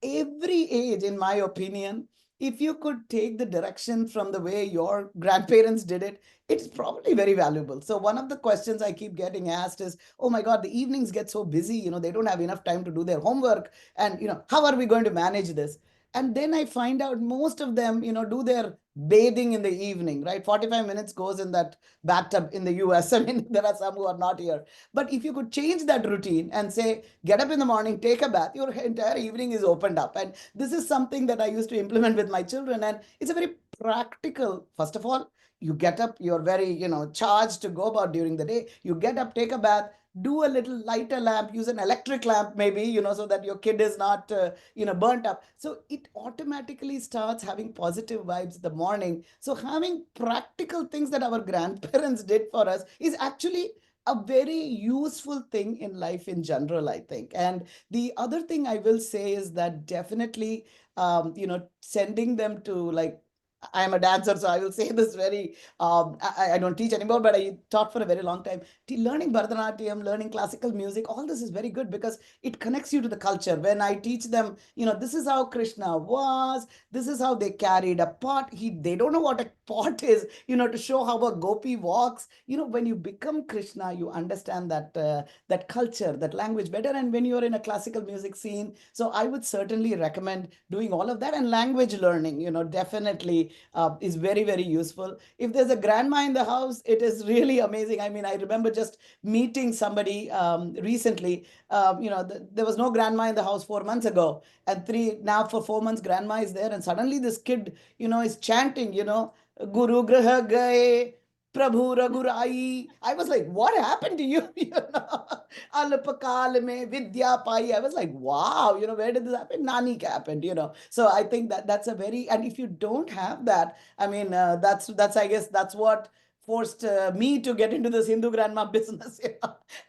Speaker 2: every age, in my opinion, if you could take the direction from the way your grandparents did it, it's probably very valuable. So one of the questions I keep getting asked is, oh my God, the evenings get so busy, they don't have enough time to do their homework. And, how are we going to manage this? And then I find out most of them, do their bathing in the evening, right? 45 minutes goes in that bathtub in the US. I mean, there are some who are not here. But if you could change that routine and say, get up in the morning, take a bath, your entire evening is opened up. And this is something that I used to implement with my children. And it's a very practical, first of all, you get up, you're very, charged to go about during the day. You get up, take a bath, do a little lighter lamp, use an electric lamp, maybe, so that your kid is not, burnt up. So it automatically starts having positive vibes in the morning. So having practical things that our grandparents did for us is actually a very useful thing in life in general, I think. And the other thing I will say is that definitely, sending them to, like, I am a dancer, so I will say this very, I don't teach anymore, but I taught for a very long time. Learning Bharatanatyam, learning classical music, all this is very good because it connects you to the culture. When I teach them, this is how Krishna was, this is how they carried a pot. They don't know what a pot is, to show how a gopi walks. When you become Krishna, you understand that culture, that language better. And when you're in a classical music scene, so I would certainly recommend doing all of that. And language learning, definitely is very, very useful. If there's a grandma in the house, it is really amazing. I mean, I remember just meeting somebody recently. There was no grandma in the house 4 months ago, and now for 4 months, grandma is there, and suddenly this kid, is chanting, Guru Graha Gaye, Prabhu Raghurai. I was like, what happened to you? Alpakal mein Vidya Pai. I was like, wow, where did this happen? Nani happened, So I think that's a very, and if you don't have that, I mean, I guess that's what forced me to get into this Hindu grandma business.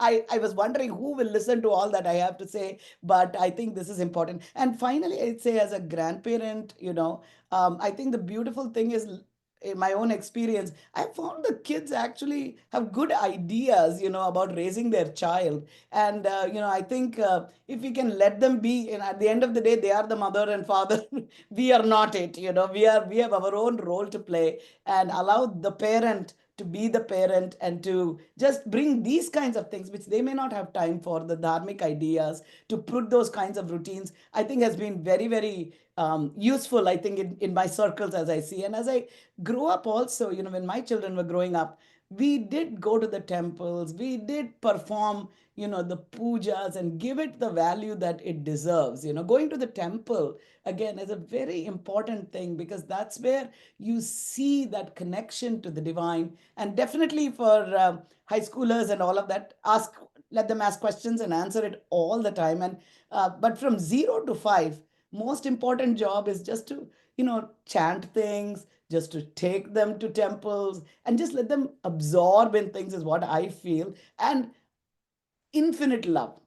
Speaker 2: I was wondering who will listen to all that I have to say, but I think this is important. And finally, I'd say as a grandparent, I think the beautiful thing is, in my own experience, I found the kids actually have good ideas, about raising their child. And, I think if we can let them be, and at the end of the day, they are the mother and father. We are not it, we have our own role to play, and allow the parent to be the parent and to just bring these kinds of things, which they may not have time for, the dharmic ideas, to put those kinds of routines, I think has been very, very useful, I think, in my circles, as I see. And as I grew up also, when my children were growing up, we did go to the temples, we did perform, the pujas, and give it the value that it deserves. Going to the temple, again, is a very important thing, because that's where you see that connection to the divine. And definitely for high schoolers and all of that, let them ask questions and answer it all the time. And but from 0 to 5, most important job is just to, chant things, just to take them to temples, and just let them absorb in things, is what I feel. And infinite love.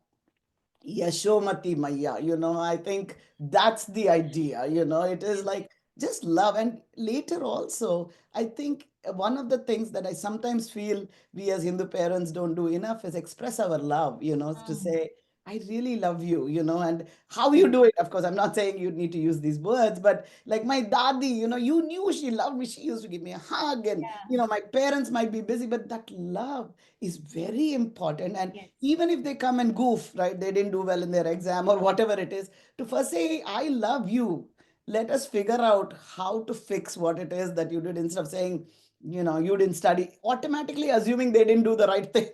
Speaker 2: Yashomati Maya, I think that's the idea, it is like just love. And later also, I think one of the things that I sometimes feel we as Hindu parents don't do enough is express our love, to
Speaker 3: Mm.
Speaker 2: say, I really love you, and how you do it. Of course, I'm not saying you need to use these words, but like my dadi, you knew she loved me. She used to give me a hug, and
Speaker 3: Yeah.
Speaker 2: my parents might be busy, but that love is very important. And
Speaker 3: Yes.
Speaker 2: even if they come and goof, right, they didn't do well in their exam or whatever it is, to first say, I love you. Let us figure out how to fix what it is that you did instead of saying, you didn't study, automatically assuming they didn't do the right thing.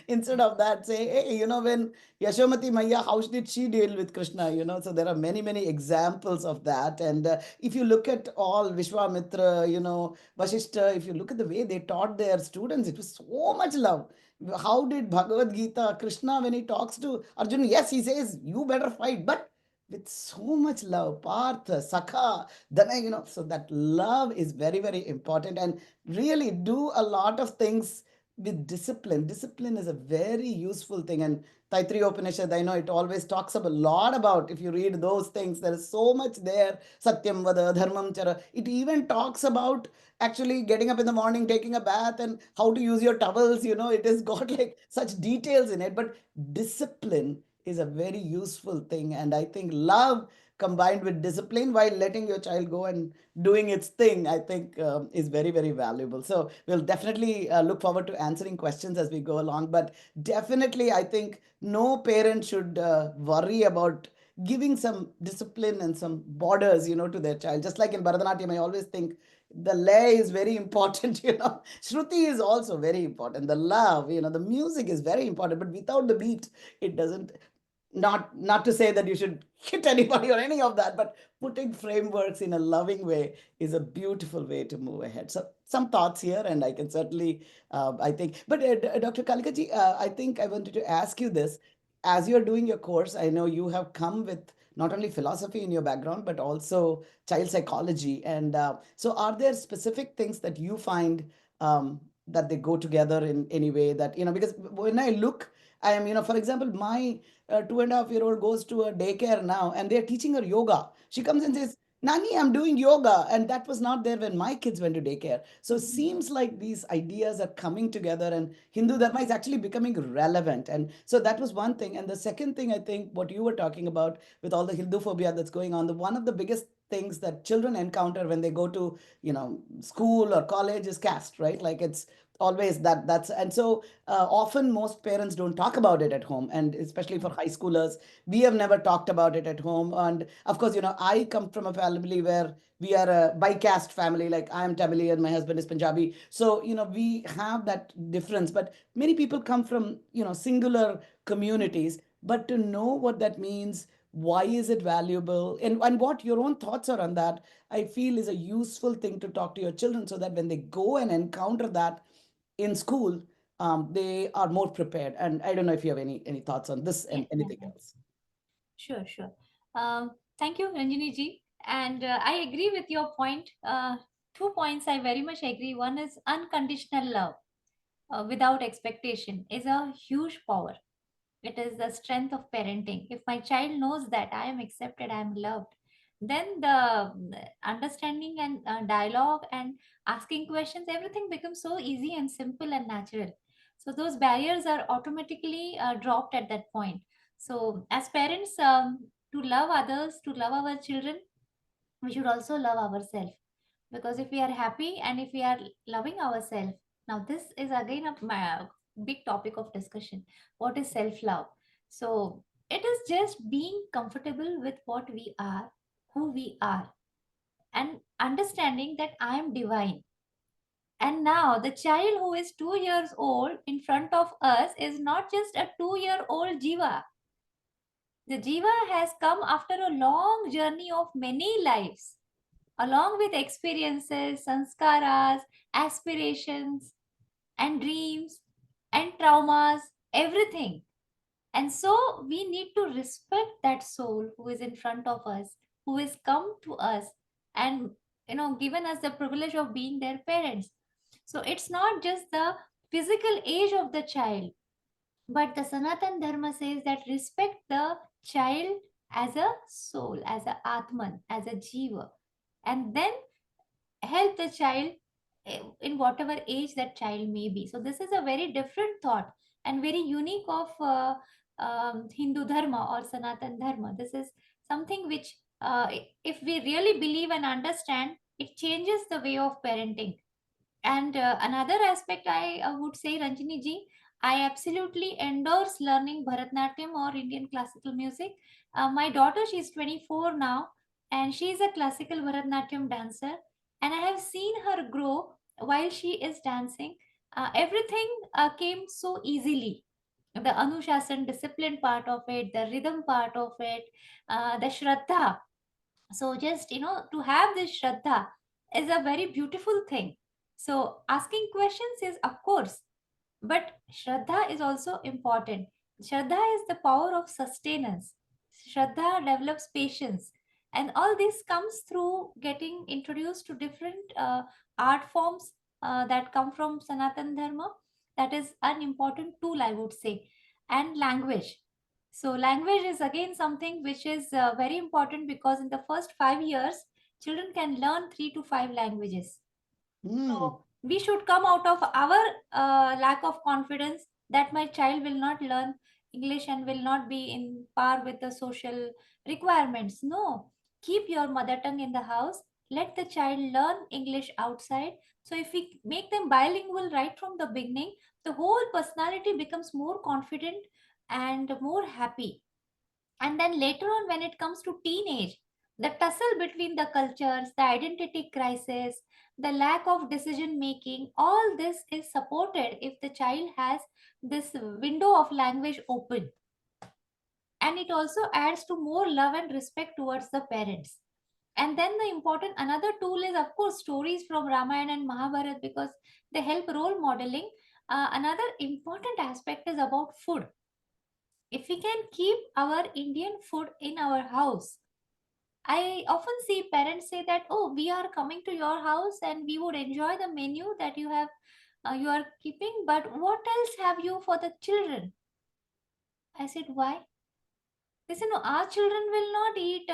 Speaker 2: Instead of that, say, hey, when Yashomati Maya, how did she deal with Krishna? So there are many, many examples of that. And if you look at all Vishwamitra, Vashishta, if you look at the way they taught their students, it was so much love. How did Bhagavad Gita, Krishna, when he talks to Arjuna, yes, he says, you better fight, but with so much love, Partha, Sakha, Dana, so that love is very, very important. And really do a lot of things with discipline. Discipline is a very useful thing. And Taittiriya Upanishad, I know it always talks a lot about, if you read those things, there is so much there. Satyam Vada, Dharmam Chara. It even talks about actually getting up in the morning, taking a bath, and how to use your towels. It has got like such details in it. But discipline is a very useful thing. And I think love combined with discipline while letting your child go and doing its thing, I think is very, very valuable. So we'll definitely look forward to answering questions as we go along. But definitely, I think no parent should worry about giving some discipline and some borders, to their child. Just like in Bharatanatyam, I always think the lay is very important, Shruti is also very important. The love, the music is very important, but without the beat, it doesn't, not to say that you should hit anybody or any of that, but putting frameworks in a loving way is a beautiful way to move ahead. So some thoughts here, and I can certainly, I think, but Dr. Kalikaji, I think I wanted to ask you this. As you're doing your course, I know you have come with not only philosophy in your background, but also child psychology. And so are there specific things that you find that they go together in any way that, because when I look, I am, for example, my 2.5-year-old goes to a daycare now and they're teaching her yoga. She comes and says, Nani, I'm doing yoga. And that was not there when my kids went to daycare. So it seems like these ideas are coming together and Hindu Dharma is actually becoming relevant. And so that was one thing. And the second thing, I think, what you were talking about with all the Hindu phobia that's going on, the one of the biggest things that children encounter when they go to, school or college is caste, right? Like it's always that's and so often most parents don't talk about it at home, and especially for high schoolers, we have never talked about it at home. And of course, I come from a family where we are a bi-caste family. Like I am Tamil and my husband is Punjabi, so we have that difference. But many people come from singular communities, but to know what that means, why is it valuable, and what your own thoughts are on that, I feel is a useful thing to talk to your children, so that when they go and encounter that in school, they are more prepared. And I don't know if you have any thoughts on this
Speaker 3: Yeah,
Speaker 2: and
Speaker 3: yeah,
Speaker 2: anything
Speaker 3: yeah.
Speaker 2: else.
Speaker 3: Sure, sure. Thank you, Ranjani ji. And I agree with your point. 2 points I very much agree. One is unconditional love without expectation is a huge power. It is the strength of parenting. If my child knows that I am accepted, I am loved, then the understanding and dialogue and asking questions, everything becomes so easy and simple and natural. So those barriers are automatically dropped at that point. So as parents, to love others, to love our children, we should also love ourselves, because if we are happy and if we are loving ourselves, now this is again a big topic of discussion. What is self love? So it is just being comfortable with what we are, who we are, and understanding that I am divine. And now the child who is 2 years old in front of us is not just a 2-year-old jiva. The jiva has come after a long journey of many lives, along with experiences, sanskaras, aspirations, and dreams, and traumas, everything. And so we need to respect that soul who is in front of us, who has come to us and given us the privilege of being their parents. So it's not just the physical age of the child, but the Sanatan Dharma says that respect the child as a soul, as a Atman, as a Jiva, and then help the child in whatever age that child may be. So this is a very different thought and very unique of Hindu Dharma or Sanatan Dharma. This is something which, if we really believe and understand, it changes the way of parenting. And another aspect I would say, Ranjini ji, I absolutely endorse learning Bharatnatyam or Indian classical music. My daughter, she's 24 now, and she's a classical Bharatnatyam dancer. And I have seen her grow while she is dancing. Everything came so easily. The Anushasan discipline part of it, the rhythm part of it, the Shraddha. So just, to have this Shraddha is a very beautiful thing. So asking questions is, of course, but Shraddha is also important. Shraddha is the power of sustenance. Shraddha develops patience. And all this comes through getting introduced to different art forms that come from Sanatan Dharma. That is an important tool, I would say. And language. So, language is again something which is very important, because in the first 5 years, children can learn 3 to 5 languages.
Speaker 2: Hmm.
Speaker 3: So we should come out of our lack of confidence that my child will not learn English and will not be in par with the social requirements. No, keep your mother tongue in the house. Let the child learn English outside. So if we make them bilingual right from the beginning, the whole personality becomes more confident and more happy. And then later on, when it comes to teenage, the tussle between the cultures, the identity crisis, the lack of decision making, all this is supported if the child has this window of language open. And it also adds to more love and respect towards the parents. And then the important another tool is, of course, stories from Ramayana and Mahabharata, because they help role modeling. Another important aspect is about food. If we can keep our Indian food in our house, I often see parents say that, oh, we are coming to your house and we would enjoy the menu that you are keeping, but what else have you for the children? I said, why? They said, no, our children will not eat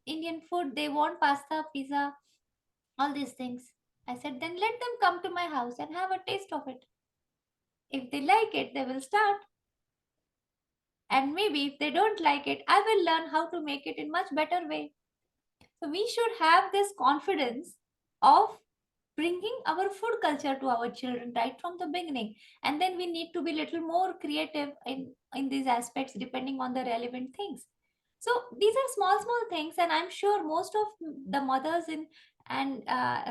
Speaker 3: Indian food. They want pasta, pizza, all these things. I said, then let them come to my house and have a taste of it. If they like it, they will start. And maybe if they don't like it, I will learn how to make it in much better way. So we should have this confidence of bringing our food culture to our children right from the beginning. And then we need to be little more creative in these aspects depending on the relevant things. So these are small small things, and I'm sure most of the mothers in and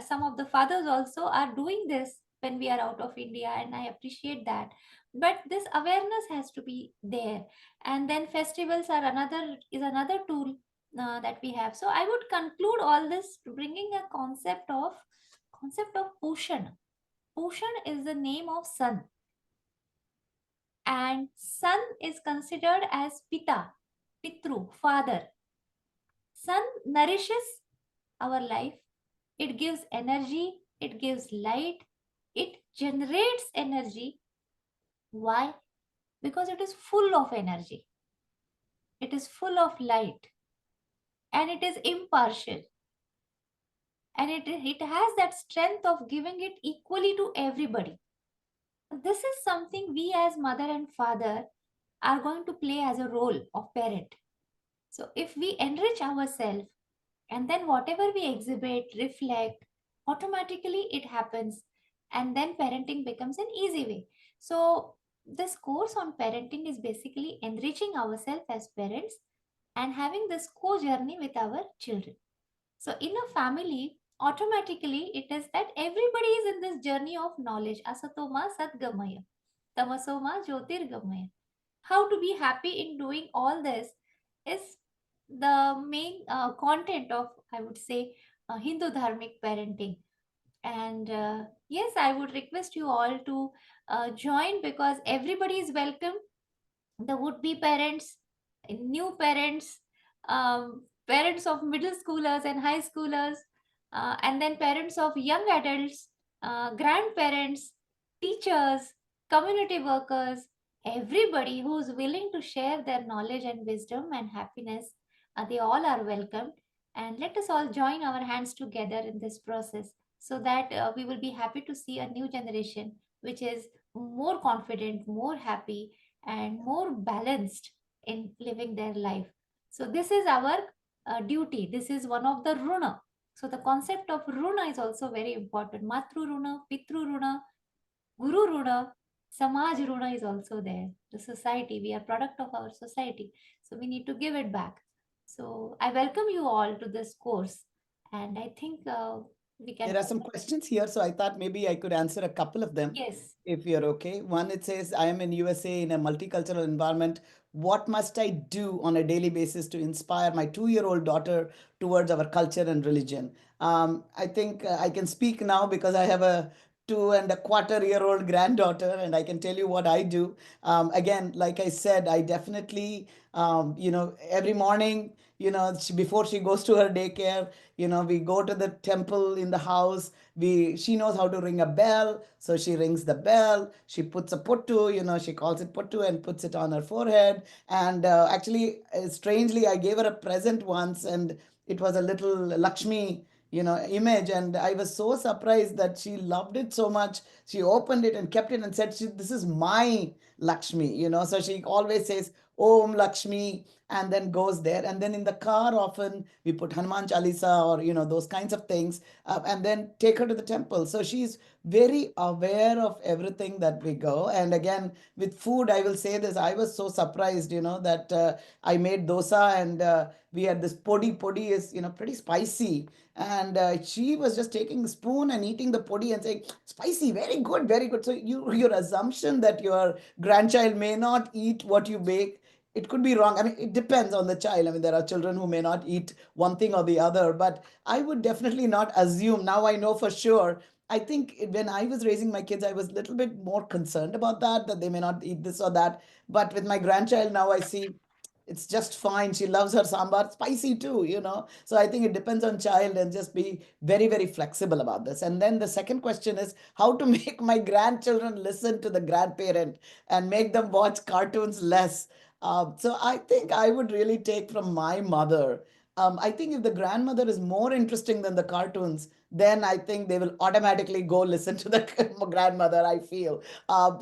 Speaker 3: some of the fathers also are doing this when we are out of India, and I appreciate that. But this awareness has to be there. And then festivals are another tool that we have. So I would conclude all this bringing a concept of Pushan. Pushan is the name of sun, and sun is considered as Pita, Pitru, father. Sun nourishes our life. It gives energy, it gives light, it generates energy. Why? Because it is full of energy, it is full of light, and it is impartial. And it has that strength of giving it equally to everybody. This is something we as mother and father are going to play as a role of parent. So if we enrich ourselves, and then whatever we exhibit, reflect, automatically it happens, and then parenting becomes an easy way. So this course on parenting is basically enriching ourselves as parents and having this co-journey with our children. So in a family, automatically it is that everybody is in this journey of knowledge. Asatoma Sadgamaya, Tamasoma Jyotirgamaya. How to be happy in doing all this is the main content of, I would say, Hindu Dharmic Parenting. And yes, I would request you all to join, because everybody is welcome. The would-be parents, new parents, parents of middle schoolers and high schoolers, and then parents of young adults, grandparents, teachers, community workers, everybody who is willing to share their knowledge and wisdom and happiness, they all are welcomed. And let us all join our hands together in this process, so that we will be happy to see a new generation which is more confident, more happy, and more balanced in living their life. So this is our duty. This is one of the runa. So the concept of runa is also very important. Matru runa, pitru runa, guru runa, samaj runa is also there. The society, we are product of our society. So we need to give it back. So I welcome you all to this course. And I think we can.
Speaker 2: There are some questions here, so I thought maybe I could answer a couple of them
Speaker 3: Yes.
Speaker 2: if you're okay. One, it says, I am in USA in a multicultural environment. What must I do on a daily basis to inspire my 2-year-old daughter towards our culture and religion? I think I can speak now because I have a 2.25-year-old granddaughter, and I can tell you what I do. Again, like I said, I definitely, every morning, before she goes to her daycare, we go to the temple in the house. She knows how to ring a bell, so she rings the bell. She puts a puttu, she calls it puttu and puts it on her forehead. And actually, strangely, I gave her a present once, and it was a little Lakshmi, image, and I was so surprised that she loved it so much. She opened it and kept it and said, "This is my Lakshmi," so she always says Om Lakshmi, and then goes there. And then in the car, often we put Hanuman Chalisa or those kinds of things, and then take her to the temple. So she's very aware of everything that we go. And again, with food, I will say this: I was so surprised, that I made dosa, and we had this podi. Podi is pretty spicy, and she was just taking the spoon and eating the podi and saying, "Spicy, very good, very good." So your assumption that your grandchild may not eat what you bake, it could be wrong. I mean, it depends on the child. I mean, there are children who may not eat one thing or the other, but I would definitely not assume. Now I know for sure. I think when I was raising my kids, I was a little bit more concerned about that they may not eat this or that. But with my grandchild now, I see it's just fine. She loves her sambar spicy too, So I think it depends on child, and just be very, very flexible about this. And then the second question is how to make my grandchildren listen to the grandparent and make them watch cartoons less. So I think I would really take from my mother. I think if the grandmother is more interesting than the cartoons, then I think they will automatically go listen to the grandmother, I feel.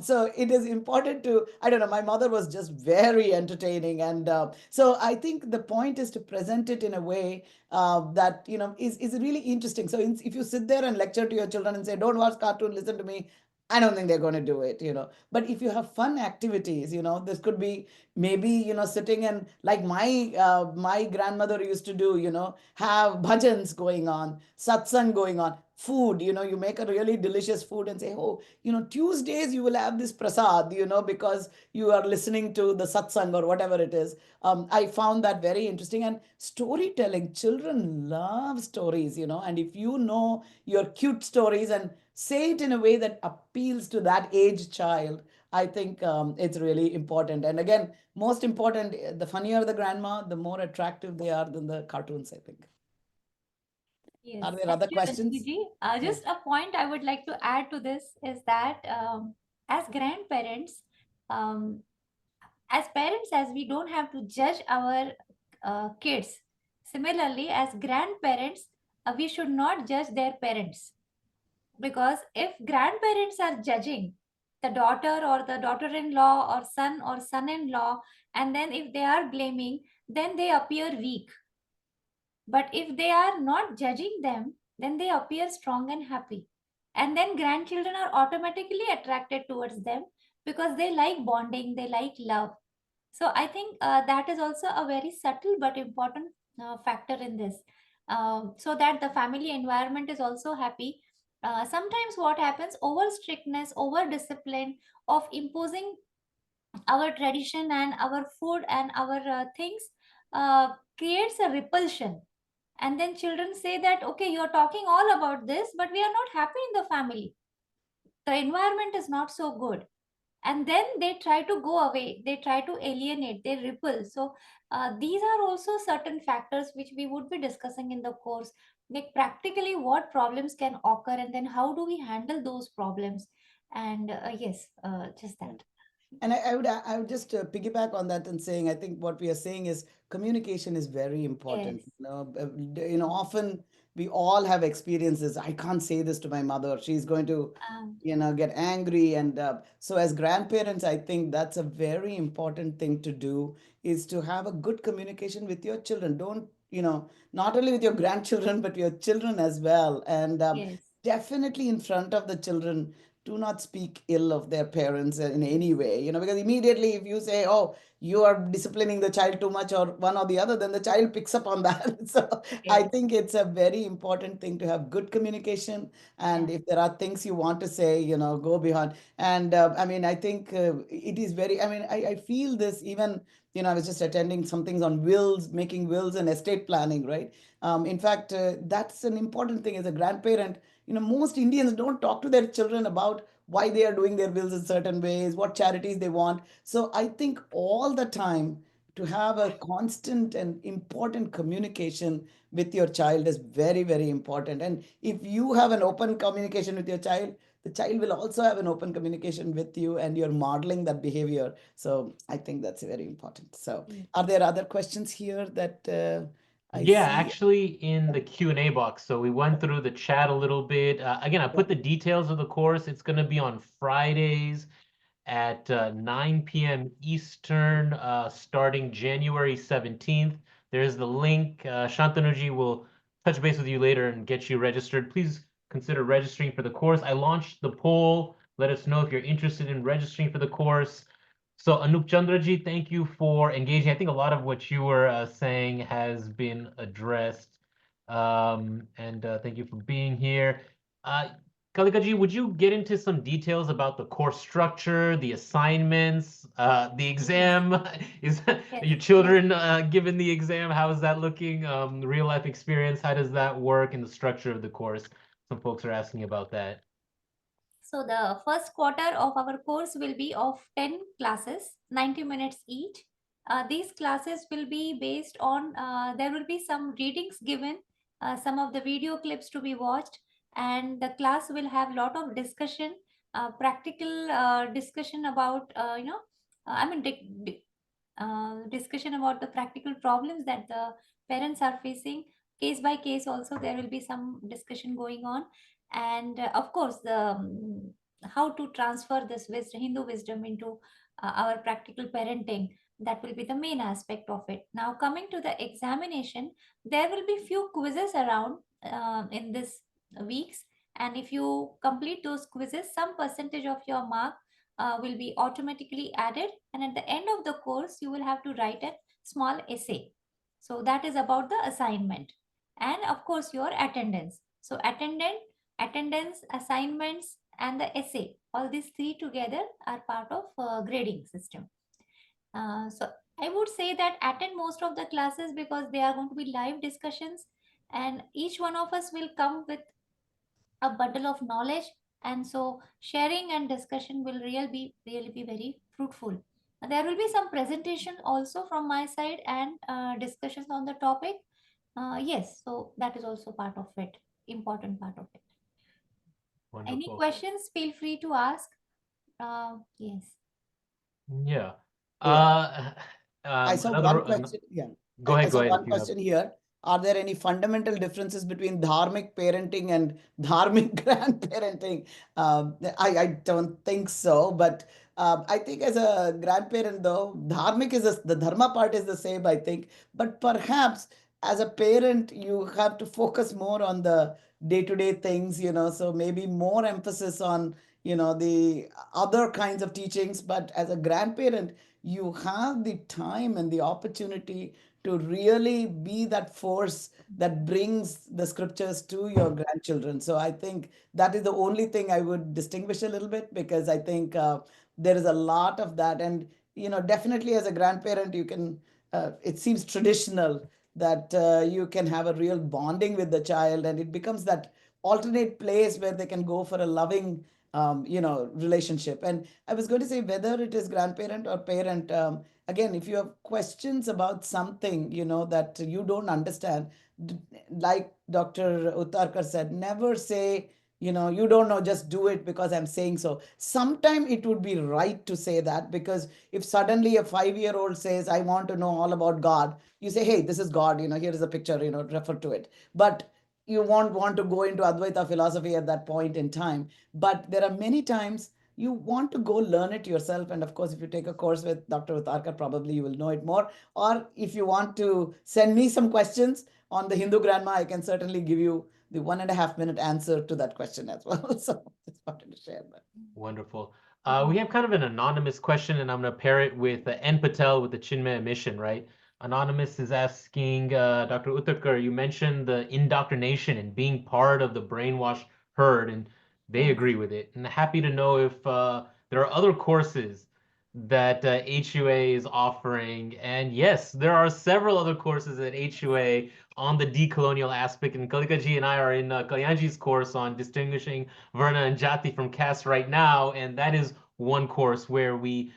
Speaker 2: So it is important to, I don't know, my mother was just very entertaining. And so I think the point is to present it in a way that, is really interesting. So if you sit there and lecture to your children and say, don't watch cartoon, listen to me, I don't think they're going to do it. But if you have fun activities, this could be maybe, sitting and like my grandmother used to do, have bhajans going on, satsang going on, food, you make a really delicious food and say, oh, Tuesdays you will have this prasad, because you are listening to the satsang or whatever it is. I found that very interesting. And storytelling, children love stories, and if you know your cute stories and say it in a way that appeals to that age child, I think it's really important. And again, most important, the funnier the grandma, the more attractive they are than the cartoons, I think.
Speaker 3: Yes,
Speaker 2: Are there
Speaker 3: thank
Speaker 2: other
Speaker 3: you, Ranjani
Speaker 2: questions?
Speaker 3: ji.
Speaker 2: Yeah.
Speaker 3: Just a point I would like to add to this is that as grandparents, um, as we don't have to judge our kids. Similarly, as grandparents, we should not judge their parents, because if grandparents are judging the daughter or the daughter-in-law or son-in-law, and then if they are blaming, then they appear weak. But if they are not judging them, then they appear strong and happy. And then grandchildren are automatically attracted towards them because they like bonding, they like love. So I think that is also a very subtle but important factor in this, so that the family environment is also happy. Sometimes what happens, over strictness, over discipline of imposing our tradition and our food and our things creates a repulsion. And then children say that, okay, you're talking all about this, but we are not happy in the family. The environment is not so good. And then they try to go away, they try to alienate, they repel. So these are also certain factors which we would be discussing in the course, like practically what problems can occur and then how do we handle those problems. And yes, just that.
Speaker 2: And I would just piggyback on that and saying, I think what we are saying is communication is very important.
Speaker 3: Yes.
Speaker 2: Often we all have experiences. I can't say this to my mother. She's going to,
Speaker 3: Um,
Speaker 2: get angry. And so as grandparents, I think that's a very important thing to do, is to have a good communication with your children. Don't, not only with your grandchildren, but your children as well. And
Speaker 3: yes.
Speaker 2: definitely in front of the children, do not speak ill of their parents in any way, because immediately if you say, oh, you are disciplining the child too much or one or the other, then the child picks up on that. So I
Speaker 3: Yes.
Speaker 2: think it's a very important thing to have good communication. And
Speaker 3: Yeah.
Speaker 2: if there are things you want to say, go beyond. And I mean, I think it is very, I mean, I feel this even, I was just attending some things on wills, making wills and estate planning, right? In fact, that's an important thing as a grandparent. Most Indians don't talk to their children about why they are doing their wills in certain ways, what charities they want. So I think all the time to have a constant and important communication with your child is very, very important. And if you have an open communication with your child, the child will also have an open communication with you, and you're modeling that behavior. So I think that's very important. So
Speaker 3: Yes.
Speaker 2: are there other questions here that I
Speaker 1: Yeah,
Speaker 2: see?
Speaker 1: actually in the Q&A box. So we went through the chat a little bit. Again, I
Speaker 2: Yeah.
Speaker 1: put the details of the course. It's going to be on Fridays at 9 p.m. Eastern, starting January 17th. There's the link. Shantanu will touch base with you later and get you registered. Please consider registering for the course. I launched the poll. Let us know if you're interested in registering for the course. So Anup Chandraji, thank you for engaging. I think a lot of what you were saying has been addressed. And thank you for being here. Uh, Kalikaji, would you get into some details about the course structure, the assignments, the
Speaker 3: Yes.
Speaker 1: exam? Is
Speaker 3: Yes.
Speaker 1: your
Speaker 3: Yes.
Speaker 1: children given the exam? How is that looking? Real life experience, how does that work in the structure of the course? Some folks are asking about that.
Speaker 3: So the first quarter of our course will be of 10 classes, 90 minutes each. These classes will be based on, there will be some readings given, some of the video clips to be watched, and the class will have lot of discussion, practical discussion about, I mean, discussion about the practical problems that the parents are facing. Case by case also there will be some discussion going on. And of course the how to transfer this wisdom, Hindu wisdom, into our practical parenting, that will be the main aspect of it. Now coming to the examination, there will be few quizzes around in this weeks, and if you complete those quizzes, some percentage of your mark will be automatically added, and at the end of the course you will have to write a small essay. So that is about the assignment. And of course your attendance. So attendance, assignments, and the essay, all these three together are part of grading system. So I would say that attend most of the classes, because they are going to be live discussions, and each one of us will come with a bundle of knowledge, and so sharing and discussion will really be very fruitful. There will be some presentation also from my side, and discussions on the topic. Yes, so that is also part of it, important part of it. Any
Speaker 1: Wonderful.
Speaker 3: questions, feel free to ask. Yes.
Speaker 1: Yeah.
Speaker 2: Yeah.
Speaker 1: Uh,
Speaker 2: I saw one
Speaker 1: another,
Speaker 2: question. Yeah.
Speaker 1: go
Speaker 2: I
Speaker 1: ahead, go
Speaker 2: saw
Speaker 1: ahead
Speaker 2: one
Speaker 1: if you have.
Speaker 2: question here. Are there any fundamental differences between dharmic parenting and dharmic grandparenting? I don't think so, but I think as a grandparent, though, dharmic is the dharma part is the same, I think. But perhaps as a parent, you have to focus more on the day-to-day things, so maybe more emphasis on, the other kinds of teachings. But as a grandparent, you have the time and the opportunity to really be that force that brings the scriptures to your grandchildren. So I think that is the only thing I would distinguish a little bit, because I think there is a lot of that. And, definitely as a grandparent, you can, it seems traditional that you can have a real bonding with the child, and it becomes that alternate place where they can go for a loving, relationship. And I was going to say, whether it is grandparent or parent, again, if you have questions about something, that you don't understand, like Dr. Uttarkar said, never say, you don't know, just do it because I'm saying so. Sometime it would be right to say that, because if suddenly a 5-year-old says, I want to know all about God, you say, hey, this is God, here is a picture, refer to it. But you won't want to go into Advaita philosophy at that point in time. But there are many times you want to go learn it yourself. And of course, if you take a course with Dr. Utarkar, probably you will know it more. Or if you want to send me some questions on the Hindu grandma, I can certainly give you the 1.5 minute answer to that question as well. So just wanted to share that.
Speaker 1: Wonderful. We have kind of an anonymous question, and I'm going to pair it with N. Patel with the Chinmaya mission, right? Anonymous is asking, Dr. Utakar, you mentioned the indoctrination and being part of the brainwash herd, and they
Speaker 2: Yes.
Speaker 1: agree with it. And happy to know if there are other courses that HUA is offering. And yes, there are several other courses at HUA on the decolonial aspect. And Kalikaji and I are in Kalyanji's course on distinguishing Varna and Jati from caste right now. And that is one course where we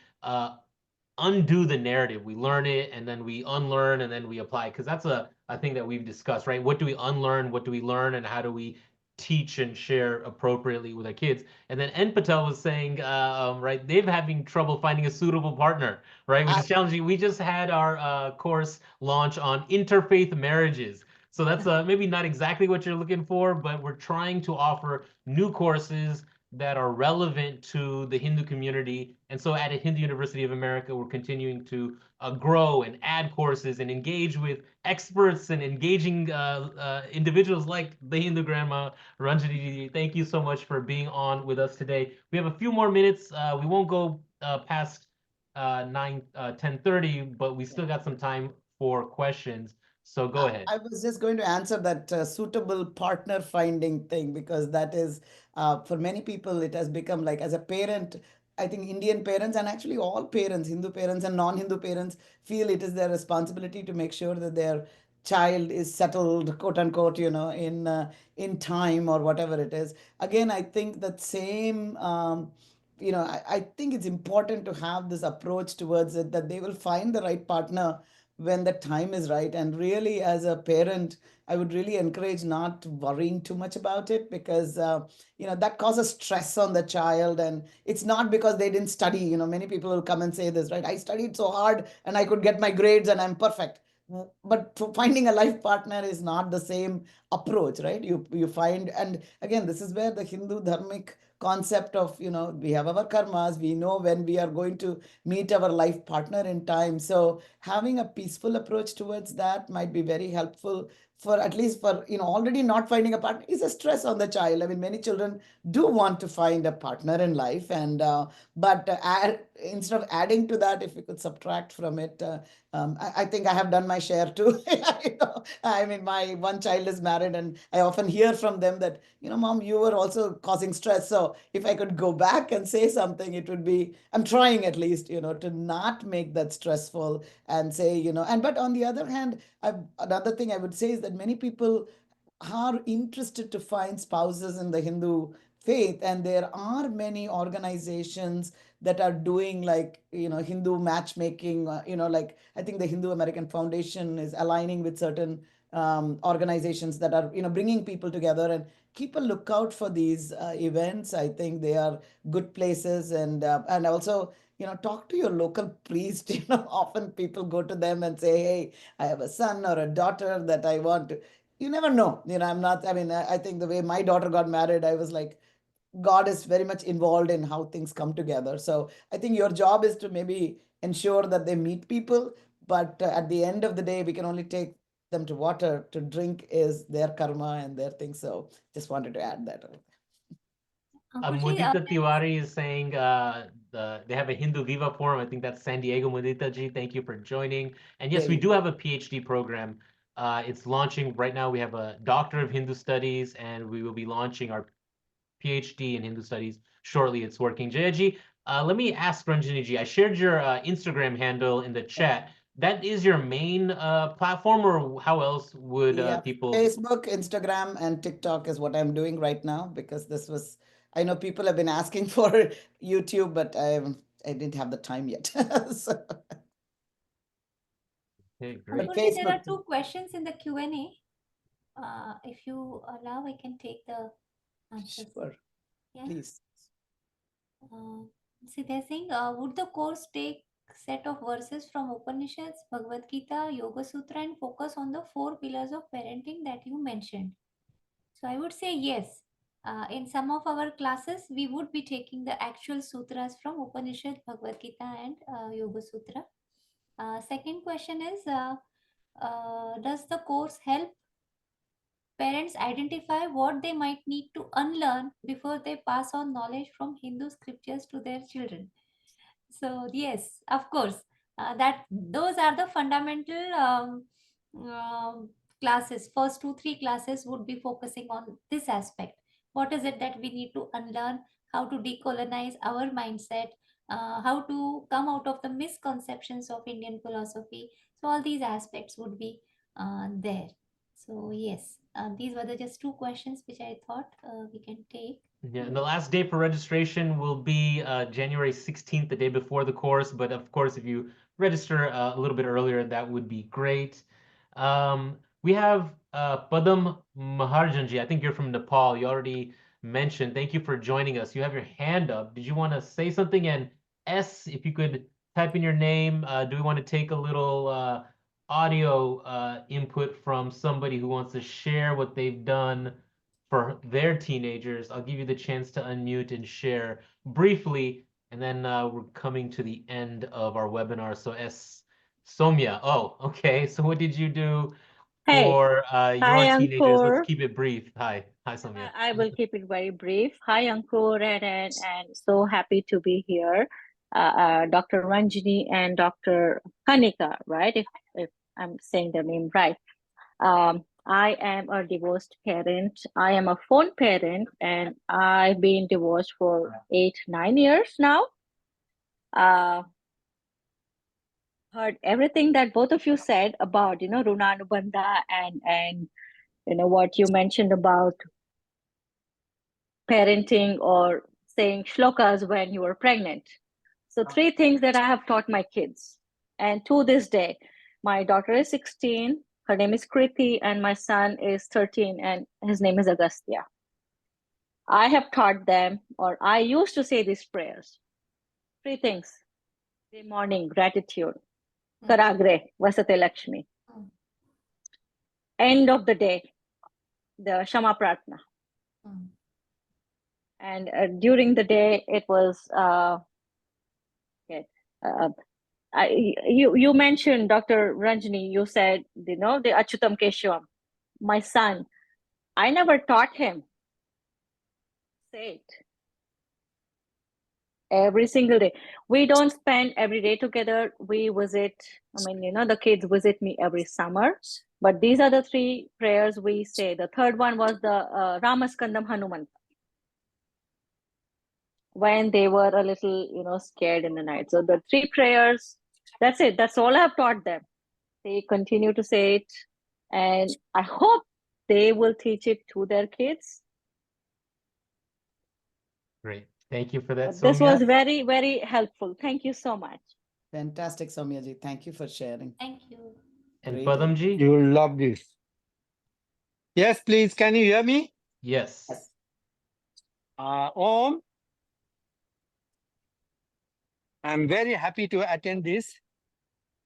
Speaker 1: undo the narrative. We learn it and then we unlearn and then we apply. Because that's a thing that we've discussed, right? What do we unlearn? What do we learn? And how do we teach and share appropriately with our kids? And then N. Patel was saying, right, they're having trouble finding a suitable partner, right? Which is challenging. We just had our course launch on interfaith marriages. So that's maybe not exactly what you're looking for, but we're trying to offer new courses that are relevant to the Hindu community. And so at Hindu University of America, we're continuing to grow and add courses and engage with experts and engaging individuals like the Hindu grandma, Ranjani. Thank you so much for being on with us today. We have a few more minutes. We won't go past 10:30, but we still got some time for questions. So go ahead.
Speaker 2: I was just going to answer that suitable partner finding thing, because that is, for many people, it has become like, as a parent, I think Indian parents, and actually all parents, Hindu parents and non-Hindu parents, feel it is their responsibility to make sure that their child is settled, quote unquote, in time or whatever it is. Again, I think that same. I think it's important to have this approach towards it, that they will find the right partner when the time is right. And really, as a parent, I would really encourage not worrying too much about it, because that causes stress on the child. And it's not because they didn't study. Many people will come and say this, right? I studied so hard and I could get my grades and I'm perfect. But finding a life partner is not the same approach, right? You find, and again, this is where the Hindu dharmic concept of, we have our karmas, we know when we are going to meet our life partner in time. So having a peaceful approach towards that might be very helpful, for at least for, already not finding a partner is a stress on the child. I mean, many children do want to find a partner in life, and but instead of adding to that, if we could subtract from it, I think I have done my share too. I mean, my one child is married, and I often hear from them that, mom, you were also causing stress. So if I could go back and say something, it would be, I'm trying at least, to not make that stressful, and say, and but on the other hand, another thing I would say is that many people are interested to find spouses in the Hindu faith, and there are many organizations that are doing, like, Hindu matchmaking. Like, I think the Hindu American Foundation is aligning with certain organizations that are, bringing people together. And keep a lookout for these events. I think they are good places. And also, talk to your local priest. Often people go to them and say, hey, I have a son or a daughter that I want to. You never know. I'm not, I mean, I think the way my daughter got married, I was like, God is very much involved in how things come together. So I think your job is to maybe ensure that they meet people, but at the end of the day, we can only take them to water. To drink is their karma and their thing. So just wanted to add that.
Speaker 3: Ankushi,
Speaker 1: Mudita Tiwari is saying they have a Hindu Viva forum. I think that's San Diego. Mudita ji, thank you for joining. And yes,
Speaker 2: There
Speaker 1: we
Speaker 2: you
Speaker 1: do
Speaker 2: go.
Speaker 1: have a PhD program. It's launching right now. We have a Doctor of Hindu Studies, and we will be launching our PhD in Hindu Studies shortly. It's working. Jayaji, let me ask Ranjani ji. I shared your Instagram handle in the chat. That is your main platform, or how else would
Speaker 2: Yeah,
Speaker 1: people?
Speaker 2: Facebook, Instagram, and TikTok is what I'm doing right now, because this was, I know people have been asking for YouTube, but I didn't have the time yet. So,
Speaker 1: Okay,
Speaker 2: but
Speaker 1: great.
Speaker 3: Ankushi, there are
Speaker 2: Facebook,
Speaker 3: two questions in the Q&A. If you allow, I can take the answers.
Speaker 2: sure,
Speaker 3: Yeah.
Speaker 2: please.
Speaker 3: Uh, See, they're saying, would the course take set of verses from Upanishads, Bhagavad Gita, Yoga Sutra, and focus on the four pillars of parenting that you mentioned? So I would say yes. In some of our classes, we would be taking the actual sutras from Upanishad, Bhagavad Gita, and Yoga Sutra. Second question is, does the course help parents identify what they might need to unlearn before they pass on knowledge from Hindu scriptures to their children? So yes, of course, that those are the fundamental classes. First 2 3 classes would be focusing on this aspect. What is it that we need to unlearn? How to decolonize our mindset? How to come out of the misconceptions of Indian philosophy? So all these aspects would be there. So yes, these were the just 2 questions which I thought we can take.
Speaker 1: Yeah, and the last day for registration will be January 16th, the day before the course. But of course, if you register a little bit earlier, that would be great. We have Padam Maharjanji. I think you're from Nepal. You already mentioned. Thank you for joining us. You have your hand up. Did you want to say something? And S, if you could type in your name. Do we want to take a little audio input from somebody who wants to share what they've done for their teenagers? I'll give you the chance to unmute and share briefly, and then we're coming to the end of our webinar. So Somya, oh, okay. So what did you do
Speaker 4: Hey,
Speaker 1: for your
Speaker 4: hi
Speaker 1: teenagers? Let's
Speaker 4: Ankur.
Speaker 1: keep it brief. Hi, Somya.
Speaker 4: I will keep it very brief. Hi Ankur, and so happy to be here. Dr. Ranjani and Dr. Kanika, right? If I'm saying the name right. I am a divorced parent. I am a phone parent, and I've been divorced for 8-9 years now. Heard everything that both of you said about, Runanubandha and what you mentioned about parenting or saying shlokas when you were pregnant. So 3 things that I have taught my kids. And to this day, my daughter is 16, her name is Kriti, and my son is 13, and his name is Agastya. I have taught them, or I used to say these prayers. 3 things. Every morning, gratitude. Karagre, Vasate Lakshmi. End of the day, the Shama Pratna. And during the day, it was you mentioned, Dr. Ranjani, you said, the Achyutam Keshavam. My son, I never taught him. Say it. Every single day. We don't spend every day together. We visit, the kids visit me every summer. But these are the 3 prayers we say. The third one was the Ramaskandam Hanuman. When they were a little, scared in the night. So the 3 prayers, that's it. That's all I've taught them. They continue to say it. And I hope they will teach it to their kids.
Speaker 1: Great. Thank you for that,
Speaker 4: But this
Speaker 1: Somya.
Speaker 4: was very, very helpful. Thank you so much.
Speaker 2: Fantastic, Soumya ji. Thank you for sharing.
Speaker 3: Thank you.
Speaker 1: And
Speaker 2: Great.
Speaker 1: Padamji?
Speaker 5: You will love this. Yes, please. Can you hear me?
Speaker 1: Yes.
Speaker 5: Om. I'm very happy to attend this.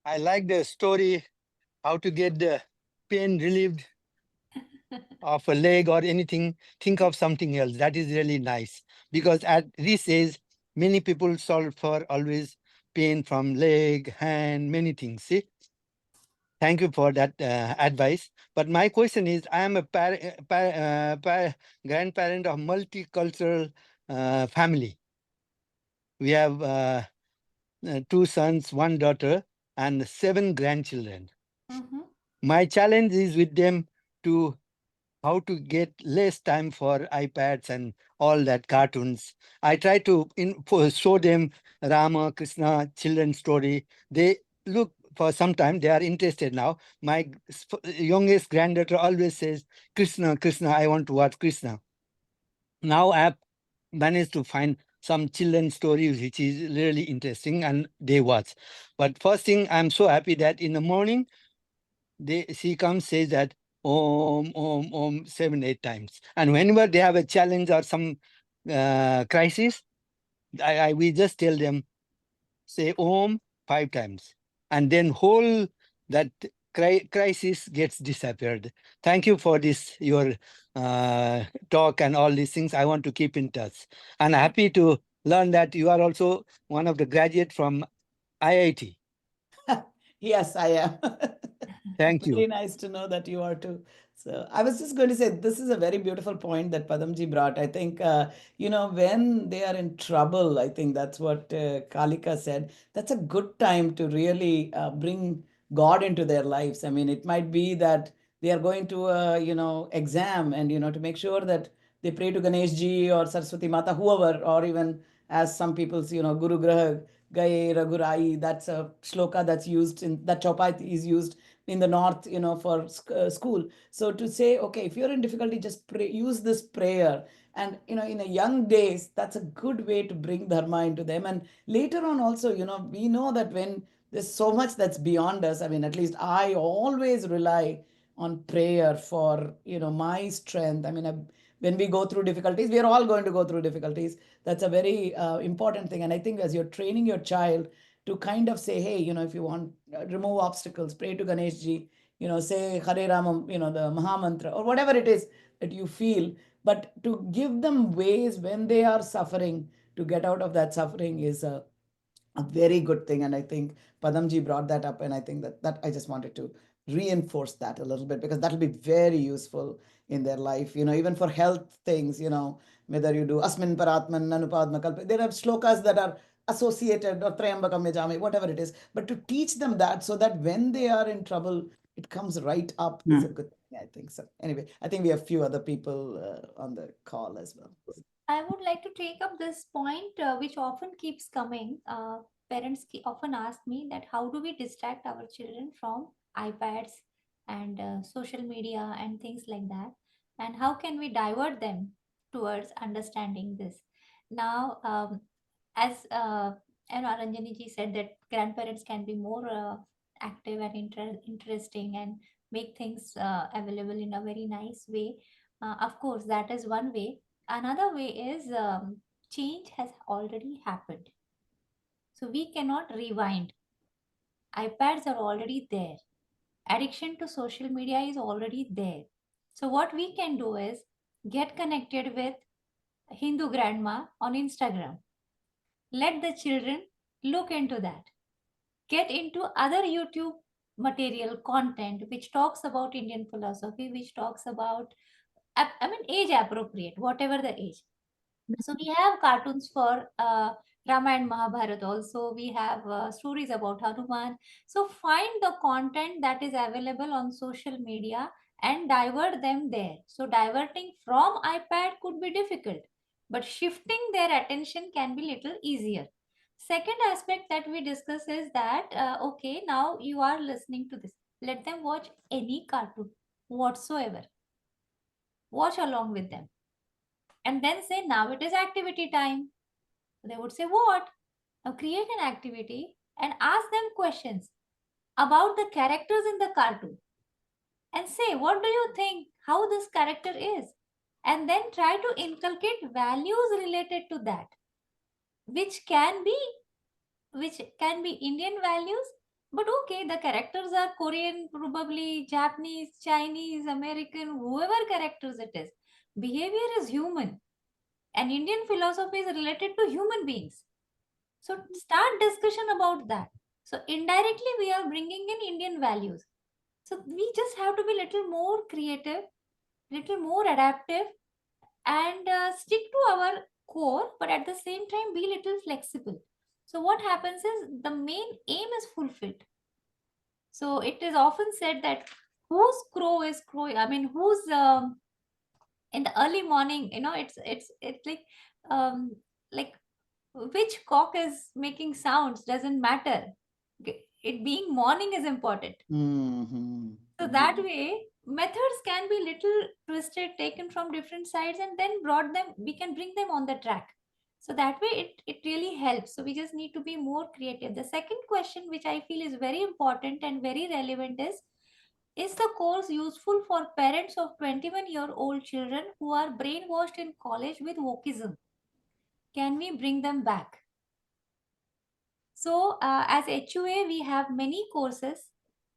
Speaker 5: I like the story, how to get the pain relieved of a leg or anything. Think of something else. That is really nice. Because at this age, many people suffer always pain from leg, hand, many things. See? Thank you for that advice. But my question is, I am a grandparent of multicultural family. We have 2 sons, 1 daughter, and 7 grandchildren. My challenge is with them to how to get less time for iPads and all that cartoons. I try to show them Rama, Krishna, children's story. They look for some time, they are interested now. My youngest granddaughter always says, Krishna, Krishna, I want to watch Krishna. Now I have managed to find some children's stories which is really interesting and they watch. But first thing, I'm so happy that in the morning, she comes, says that Om, Om, Om 7-8 times. And whenever they have a challenge or some crisis, we just tell them, say Om 5 times. And then whole that crisis gets disappeared. Thank you for this, your talk and all these things. I want to keep in touch. And happy to learn that you are also one of the graduate from IIT.
Speaker 2: Yes, I am.
Speaker 5: Thank
Speaker 2: Very
Speaker 5: you.
Speaker 2: nice to know that you are too. So I was just going to say, this is a very beautiful point that Padamji brought. I think, when they are in trouble, I think that's what Kalika said. That's a good time to really bring God into their lives. I mean, it might be that they are going to a, exam, and, to make sure that they pray to Ganesh Ji or Saraswati Mata, whoever, or even as some people, Guru Graha Gaye Raghurai, that's a shloka that's used in that Chaupai is used in the north, for school. So to say, okay, if you're in difficulty, just pray, use this prayer. And, in a young days, that's a good way to bring dharma into them. And later on also, we know that when there's so much that's beyond us, I mean, at least I always rely on prayer for, my strength. I mean, when we go through difficulties, we are all going to go through difficulties. That's a very important thing. And I think as you're training your child to kind of say, hey, if you want, remove obstacles, pray to Ganesh Ji, say Hare Rama, the Maha Mantra, or whatever it is that you feel. But to give them ways when they are suffering to get out of that suffering is a very good thing. And I think Padamji brought that up, and I think that I just wanted to reinforce that a little bit, because that'll be very useful in their life, even for health things, whether you do Asmin Paratman, Nanupadma Kalpa, there are shlokas that are associated, or Trayambakam Yajame, whatever it is, but to teach them that so that when they are in trouble, it comes right up is a good thing, I think. So anyway, I think we have a few other people on the call as well.
Speaker 3: I would like to take up this point, which often keeps coming. Parents often ask me that how do we distract our children from iPads and social media and things like that, and how can we divert them towards understanding this? Now, as Ranjani ji said, that grandparents can be more active and interesting and make things available in a very nice way. Of course, that is one way. Another way is change has already happened. So we cannot rewind. iPads are already there. Addiction to social media is already there. So what we can do is get connected with Hindu grandma on Instagram. Let the children look into that. Get into other YouTube material content which talks about Indian philosophy, which talks about, I mean, age appropriate, whatever the age. So we have cartoons for Rama and Mahabharata also. We have stories about Hanuman. So find the content that is available on social media and divert them there. So diverting from iPad could be difficult, but shifting their attention can be little easier. Second aspect that we discuss is that, okay, now you are listening to this. Let them watch any cartoon whatsoever. Watch along with them and then say, now it is activity time. They would say, what? Now create an activity and ask them questions about the characters in the cartoon and say, what do you think how this character is? And then try to inculcate values related to that, which can be Indian values, but okay, the characters are Korean, probably Japanese, Chinese, American, whoever characters it is. Behavior is human, and Indian philosophy is related to human beings. So start discussion about that. So indirectly we are bringing in Indian values. So we just have to be little more creative, little more adaptive, and stick to our core, but at the same time be little flexible. So what happens is the main aim is fulfilled. So it is often said that whose crow is crowing. I mean, whose in the early morning, it's like which cock is making sounds doesn't matter. It being morning is important.
Speaker 2: Mm-hmm.
Speaker 3: So that way, methods can be little twisted, taken from different sides, and then brought them. We can bring them on the track. So that way, it really helps. So we just need to be more creative. The second question, which I feel is very important and very relevant, is the course useful for parents of 21-year-old children who are brainwashed in college with wokeism? Can we bring them back? So as HUA, we have many courses,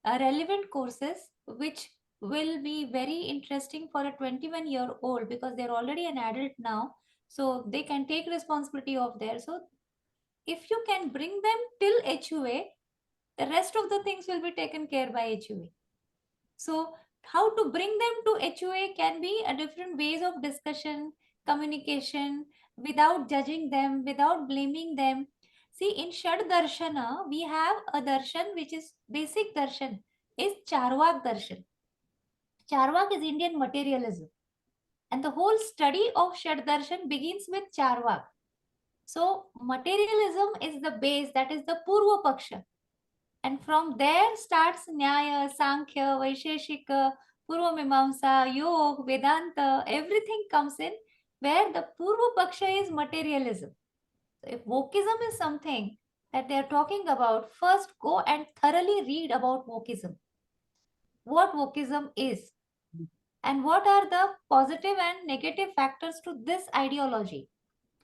Speaker 3: relevant courses, which will be very interesting for a 21-year-old because they're already an adult now. So they can take responsibility of theirs. So if you can bring them till HUA, the rest of the things will be taken care by HUA. So how to bring them to HUA can be a different ways of discussion, communication, without judging them, without blaming them. See, in Shad Darshana, we have a darshan which is basic darshan, is Charvak darshan. Charvak is Indian materialism. And the whole study of Shad Darshan begins with Charvak. So materialism is the base, that is the Purva Paksha. And from there starts Nyaya, Sankhya, Vaisheshika, Purva Mimamsa, Yoga, Vedanta, everything comes in where the Purva Paksha is materialism. So if Wokism is something that they are talking about, first go and thoroughly read about Wokism. What Wokism is and what are the positive and negative factors to this ideology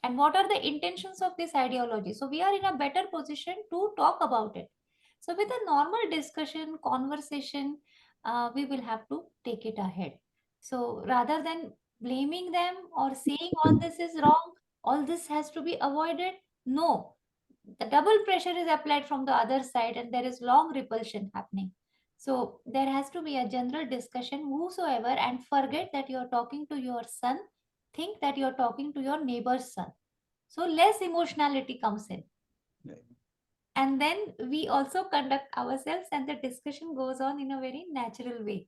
Speaker 3: and what are the intentions of this ideology. So we are in a better position to talk about it. So with a normal discussion, conversation, we will have to take it ahead. So rather than blaming them or saying all this is wrong, all this has to be avoided, no. The double pressure is applied from the other side and there is long repulsion happening. So there has to be a general discussion whosoever, and forget that you are talking to your son, think that you are talking to your neighbor's son. So less emotionality comes in.
Speaker 2: Right.
Speaker 3: And then we also conduct ourselves and the discussion goes on in a very natural way.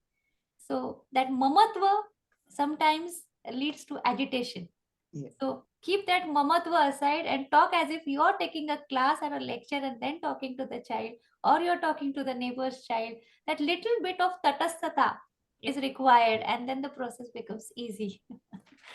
Speaker 3: So that mamatva sometimes leads to agitation.
Speaker 2: Yeah.
Speaker 3: So keep that mamatva aside and talk as if you are taking a class or a lecture and then talking to the child, or you're talking to the neighbor's child. That little bit of tatastata is required and then the process becomes easy.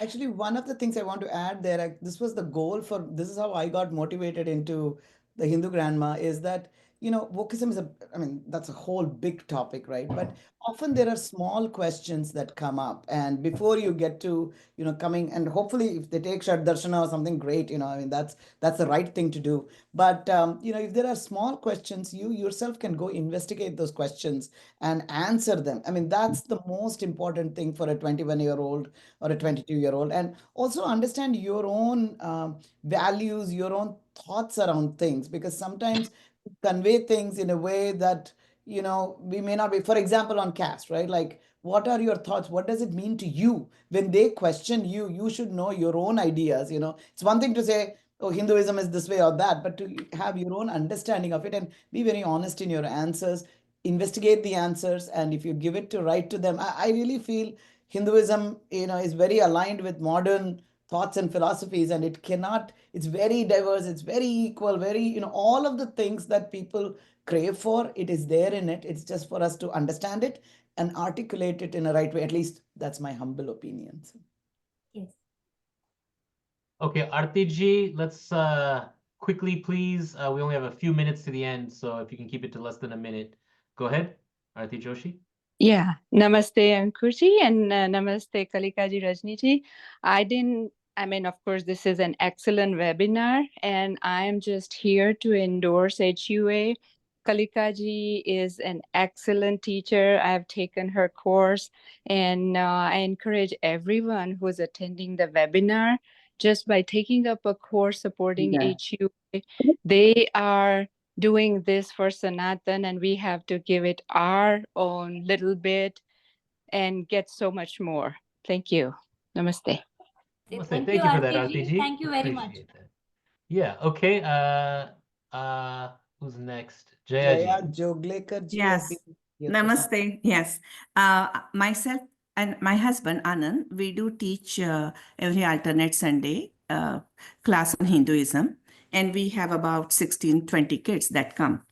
Speaker 2: Actually, one of the things I want to add there, this was the goal for, this is how I got motivated into the Hindu grandma, is that, Wokism is I mean, that's a whole big topic, right? But often there are small questions that come up. And before you get to, coming, and hopefully if they take Shad Darshana or something great, I mean, that's the right thing to do. But, if there are small questions, you yourself can go investigate those questions and answer them. I mean, that's the most important thing for a 21-year-old or a 22-year-old, and also understand your own values, your own thoughts around things, because sometimes we convey things in a way that we may not be, for example, on caste, right? Like, what are your thoughts? What does it mean to you? When they question you, you should know your own ideas. It's one thing to say, oh, Hinduism is this way or that, but to have your own understanding of it and be very honest in your answers, investigate the answers, and if you give it to right to them, I really feel Hinduism, is very aligned with modern thoughts and philosophies, and it's very diverse, it's very equal, very, all of the things that people crave for, it is there in it. It's just for us to understand it and articulate it in a right way. At least that's my humble opinion. So.
Speaker 3: Yes.
Speaker 1: Okay, Arti ji, let's quickly, please. We only have a few minutes to the end, so if you can keep it to less than a minute. Go ahead, Arti Joshi.
Speaker 6: Yeah, namaste Ankurji and namaste Kalikaji Rajniji. I mean, of course, this is an excellent webinar and I am just here to endorse HUA. Kalikaji is an excellent teacher. I have taken her course and I encourage everyone who is attending the webinar, just by taking up a course supporting HUA, they are doing this for Sanatan, and we have to give it our own little bit and get so much more. Thank you. Namaste.
Speaker 1: Thank you for that, Arti ji.
Speaker 3: Thank you very much.
Speaker 1: Appreciate that. Yeah, okay. Who's next? Jaya ji.
Speaker 2: Joglekar ji.
Speaker 7: Yes. Namaste. Yes. Myself and my husband, Anand, we do teach every alternate Sunday class on Hinduism. And we have about 16, 20 kids that come.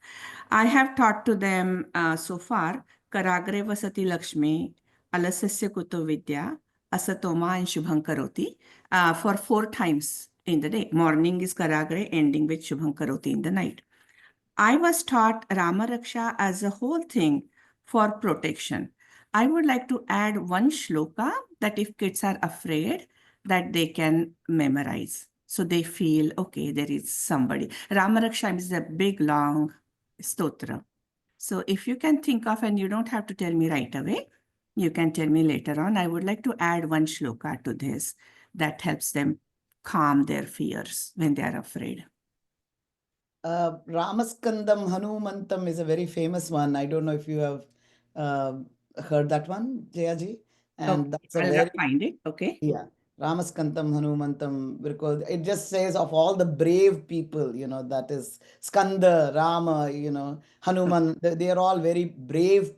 Speaker 7: I have taught to them so far, Karagre Vasati Lakshmi, Alasasya Kuto Vidya, Asatoma and Shubham Karoti for 4 times in the day. Morning is Karagre, ending with Shubham Karoti in the night. I was taught Rama Raksha as a whole thing for protection. I would like to add one shloka that if kids are afraid, that they can memorize. So they feel, okay, there is somebody. Rama Raksha is a big, long stotra. So if you can think of, and you don't have to tell me right away, you can tell me later on. I would like to add one shloka to this that helps them calm their fears when they are afraid.
Speaker 2: Ramaskandam Hanumantam is a very famous one. I don't know if you have heard that one, Jayaji. And that's a
Speaker 7: I'll find it. Okay.
Speaker 2: Yeah. Ramaskantam Hanumantam, because it just says of all the brave people, that is Skanda, Rama, Hanuman, they are all very brave.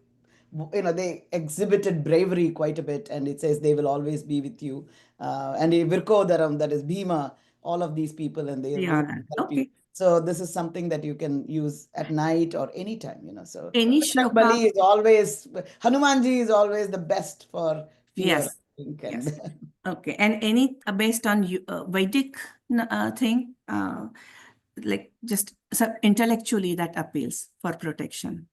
Speaker 2: They exhibited bravery quite a bit, and it says they will always be with you. And Virkodaram, that is Bhima, all of these people, and they are going to help you. So this is something that you can use at night or anytime, So
Speaker 7: any shloka
Speaker 2: Bali is always, Hanumanji is always the best for fear.
Speaker 7: Yes. Yes. Okay. And any based on Vedic thing, like just intellectually that appeals for protection.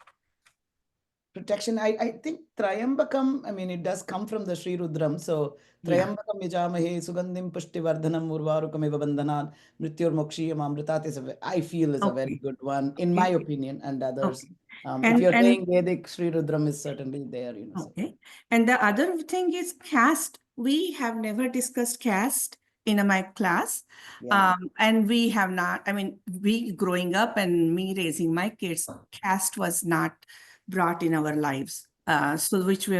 Speaker 2: Protection, I think Trayambakam, it does come from the Sri Rudram. So Trayambakam Yajamahe Sugandim Pushtivardhanam Urvarukamiva Bandhanan Mrityur Mokshiyam Amritat is I feel is a very good one, in my opinion, and others. If you're saying Vedic, Sri Rudram is certainly there.
Speaker 7: Okay. And the other thing is caste. We have never discussed caste in my class. And we have not, we growing up and me raising my kids, caste was not brought in our lives. So which we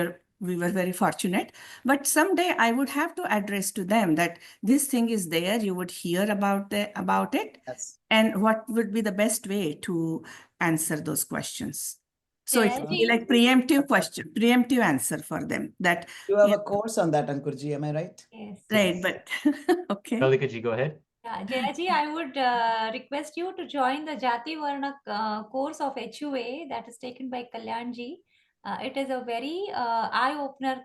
Speaker 7: were very fortunate. But someday I would have to address to them that this thing is there, you would hear about it.
Speaker 2: Yes.
Speaker 7: And what would be the best way to answer those questions? So it's like preemptive answer for them. That
Speaker 2: you have a course on that, Ankurji, am I right?
Speaker 3: Yes.
Speaker 7: Right, but okay.
Speaker 1: Kalikaji, go ahead.
Speaker 3: Yeah, Jayaji, I would request you to join the Jati Varna course of HUA that is taken by Kalyanji. It is a very eye-opener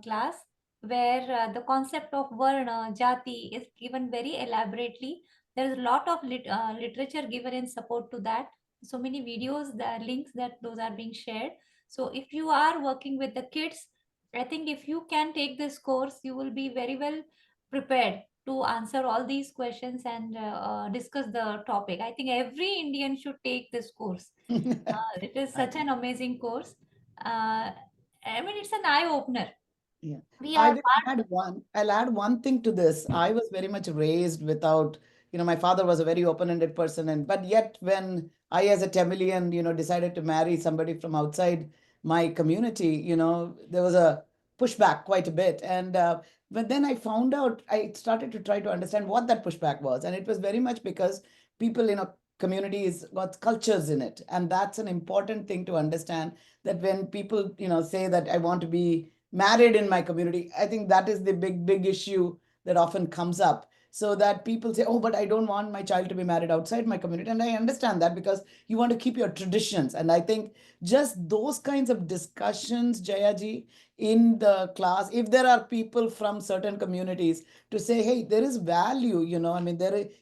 Speaker 3: class where the concept of Varna, Jati is given very elaborately. There is a lot of literature given in support to that. So many videos, the links that those are being shared. So if you are working with the kids, I think if you can take this course, you will be very well prepared to answer all these questions and discuss the topic. I think every Indian should take this course. It is such an amazing course. It's an eye opener.
Speaker 2: Yeah. I'll add one thing to this. I was very much raised without, my father was a very open-ended person, but yet when I, as a Tamilian, decided to marry somebody from outside my community, there was a pushback quite a bit. And but then I found out, I started to try to understand what that pushback was. And it was very much because people in a community has got cultures in it. And that's an important thing to understand, that when people, say that I want to be married in my community, I think that is the big issue that often comes up. So that people say, oh, but I don't want my child to be married outside my community. And I understand that, because you want to keep your traditions. And I think just those kinds of discussions, Jayaji, in the class, if there are people from certain communities to say, hey, there is value,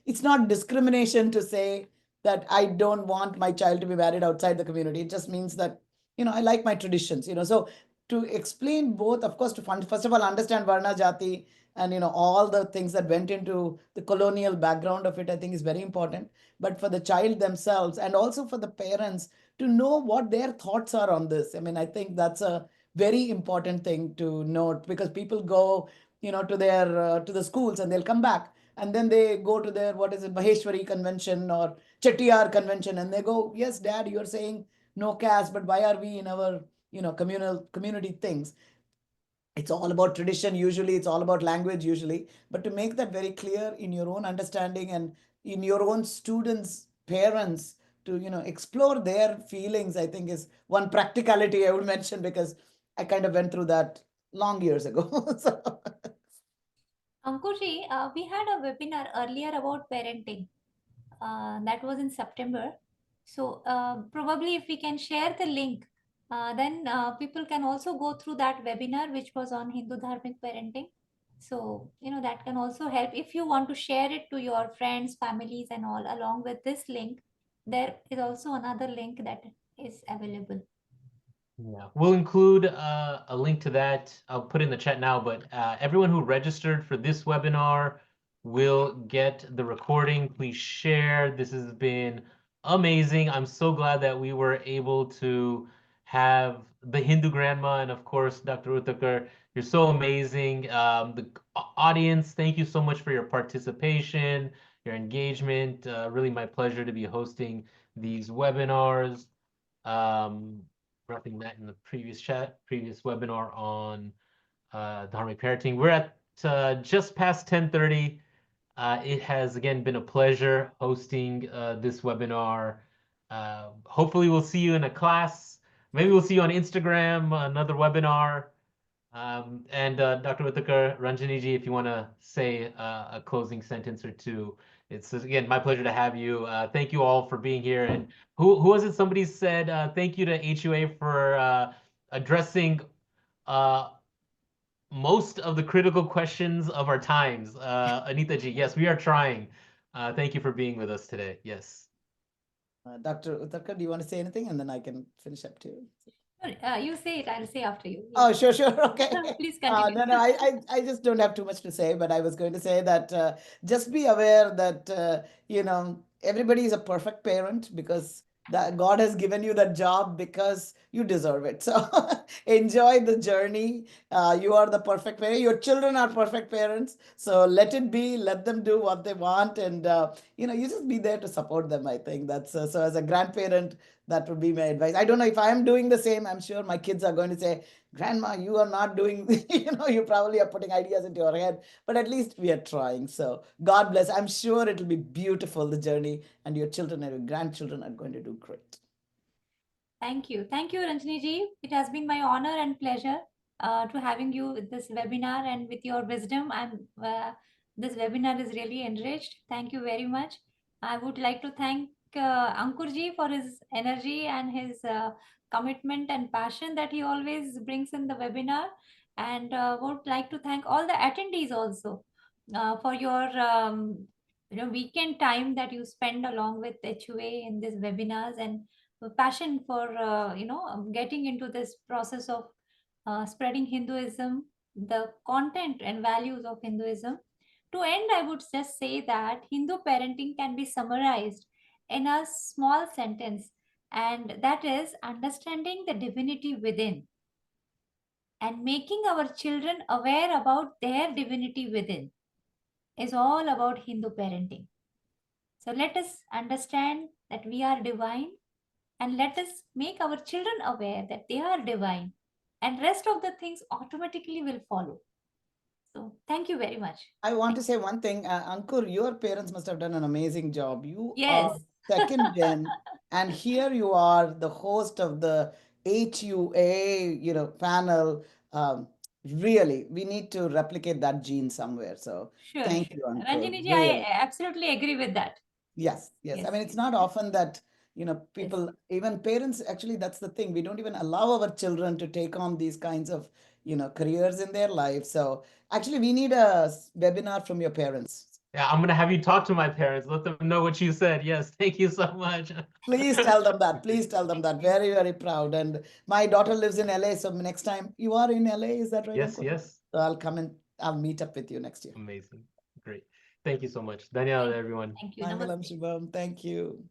Speaker 2: it's not discrimination to say that I don't want my child to be married outside the community. It just means that, I like my traditions, so to explain both, of course, to first of all understand Varna, Jati, and all the things that went into the colonial background of it, I think is very important. But for the child themselves, and also for the parents to know what their thoughts are on this, I think that's a very important thing to note, because people go, to their to the schools, and they'll come back, and then they go to their, what is it, Maheshwari convention or Chettiar convention, and they go, yes, Dad, you're saying no caste, but why are we in our community things? It's all about tradition usually, it's all about language usually, but to make that very clear in your own understanding and in your own students' parents to explore their feelings, I think is one practicality I would mention, because I kind of went through that long years ago.
Speaker 3: Ankurji, we had a webinar earlier about parenting. That was in September. So probably if we can share the link, then people can also go through that webinar, which was on Hindu Dharmic Parenting. So, that can also help. If you want to share it to your friends, families and all, along with this link, there is also another link that is available.
Speaker 1: Yeah, we'll include a link to that. I'll put in the chat now, but everyone who registered for this webinar will get the recording. Please share. This has been amazing. I'm so glad that we were able to have the Hindu grandma, and of course, Dr. Utakar. You're so amazing. The audience, thank you so much for your participation, your engagement. Really my pleasure to be hosting these webinars. Wrapping that in the previous webinar on Dharmic Parenting. We're at just past 10:30. It has again been a pleasure hosting this webinar. Hopefully we'll see you in a class. Maybe we'll see you on Instagram, another webinar. And Dr. Utakar, Ranjani ji, if you want to say a closing sentence or two. It's again my pleasure to have you. Thank you all for being here. And who was it? Somebody said thank you to HUA for addressing most of the critical questions of our times. Anita ji, yes, we are trying. Thank you for being with us today. Yes.
Speaker 2: Dr. Utakar, do you want to say anything? And then I can finish up too.
Speaker 3: You say it, I'll say after you.
Speaker 2: Oh, sure. Okay.
Speaker 3: Please continue.
Speaker 2: No, I just don't have too much to say, but I was going to say that just be aware that, everybody is a perfect parent because that God has given you that job because you deserve it. So enjoy the journey. You are the perfect parent. Your children are perfect parents. So let it be, let them do what they want. And, you just be there to support them. I think that's so as a grandparent, that would be my advice. I don't know if I am doing the same. I'm sure my kids are going to say, Grandma, you are not doing, you probably are putting ideas into your head, but at least we are trying. So God bless. I'm sure it'll be beautiful, the journey, and your children and your grandchildren are going to do great.
Speaker 3: Thank you. Thank you, Ranjani ji. It has been my honor and pleasure to having you with this webinar, and with your wisdom. This webinar is really enriched. Thank you very much. I would like to thank Ankur ji for his energy and his commitment and passion that he always brings in the webinar. And would like to thank all the attendees also for your weekend time that you spend along with HUA in these webinars, and passion for getting into this process of spreading Hinduism, the content and values of Hinduism. To end, I would just say that Hindu parenting can be summarized in a small sentence, and that is understanding the divinity within and making our children aware about their divinity within is all about Hindu parenting. So let us understand that we are divine, and let us make our children aware that they are divine, and rest of the things automatically will follow. So thank you very much.
Speaker 2: I want to say one thing, Ankur, your parents must have done an amazing job. You
Speaker 3: Yes.
Speaker 2: are second gen, and here you are the host of the HUA, panel. Really, we need to replicate that gene somewhere. So
Speaker 3: Sure,
Speaker 2: thank
Speaker 3: sure.
Speaker 2: you, Ankur.
Speaker 3: Ranjani ji,
Speaker 2: Really.
Speaker 3: I absolutely agree with that.
Speaker 2: Yes.
Speaker 3: Yes.
Speaker 2: I mean, it's not often that, people, even parents, actually, that's the thing. We don't even allow our children to take on these kinds of, careers in their life. So actually, we need a webinar from your parents.
Speaker 1: Yeah, I'm gonna have you talk to my parents. Let them know what you said. Yes, thank you so much.
Speaker 2: Please tell them that. Please tell them that. Very, very proud. And my daughter lives in LA. So next time you are in LA, is that right?
Speaker 1: Yes,
Speaker 2: Ankur?
Speaker 1: yes.
Speaker 2: So I'll come and I'll meet up with you next year.
Speaker 1: Amazing. Great. Thank you so much. Dhanyawad, everyone.
Speaker 3: Thank you.
Speaker 2: Mangalam
Speaker 3: Namaste.
Speaker 2: Shubham. Thank you.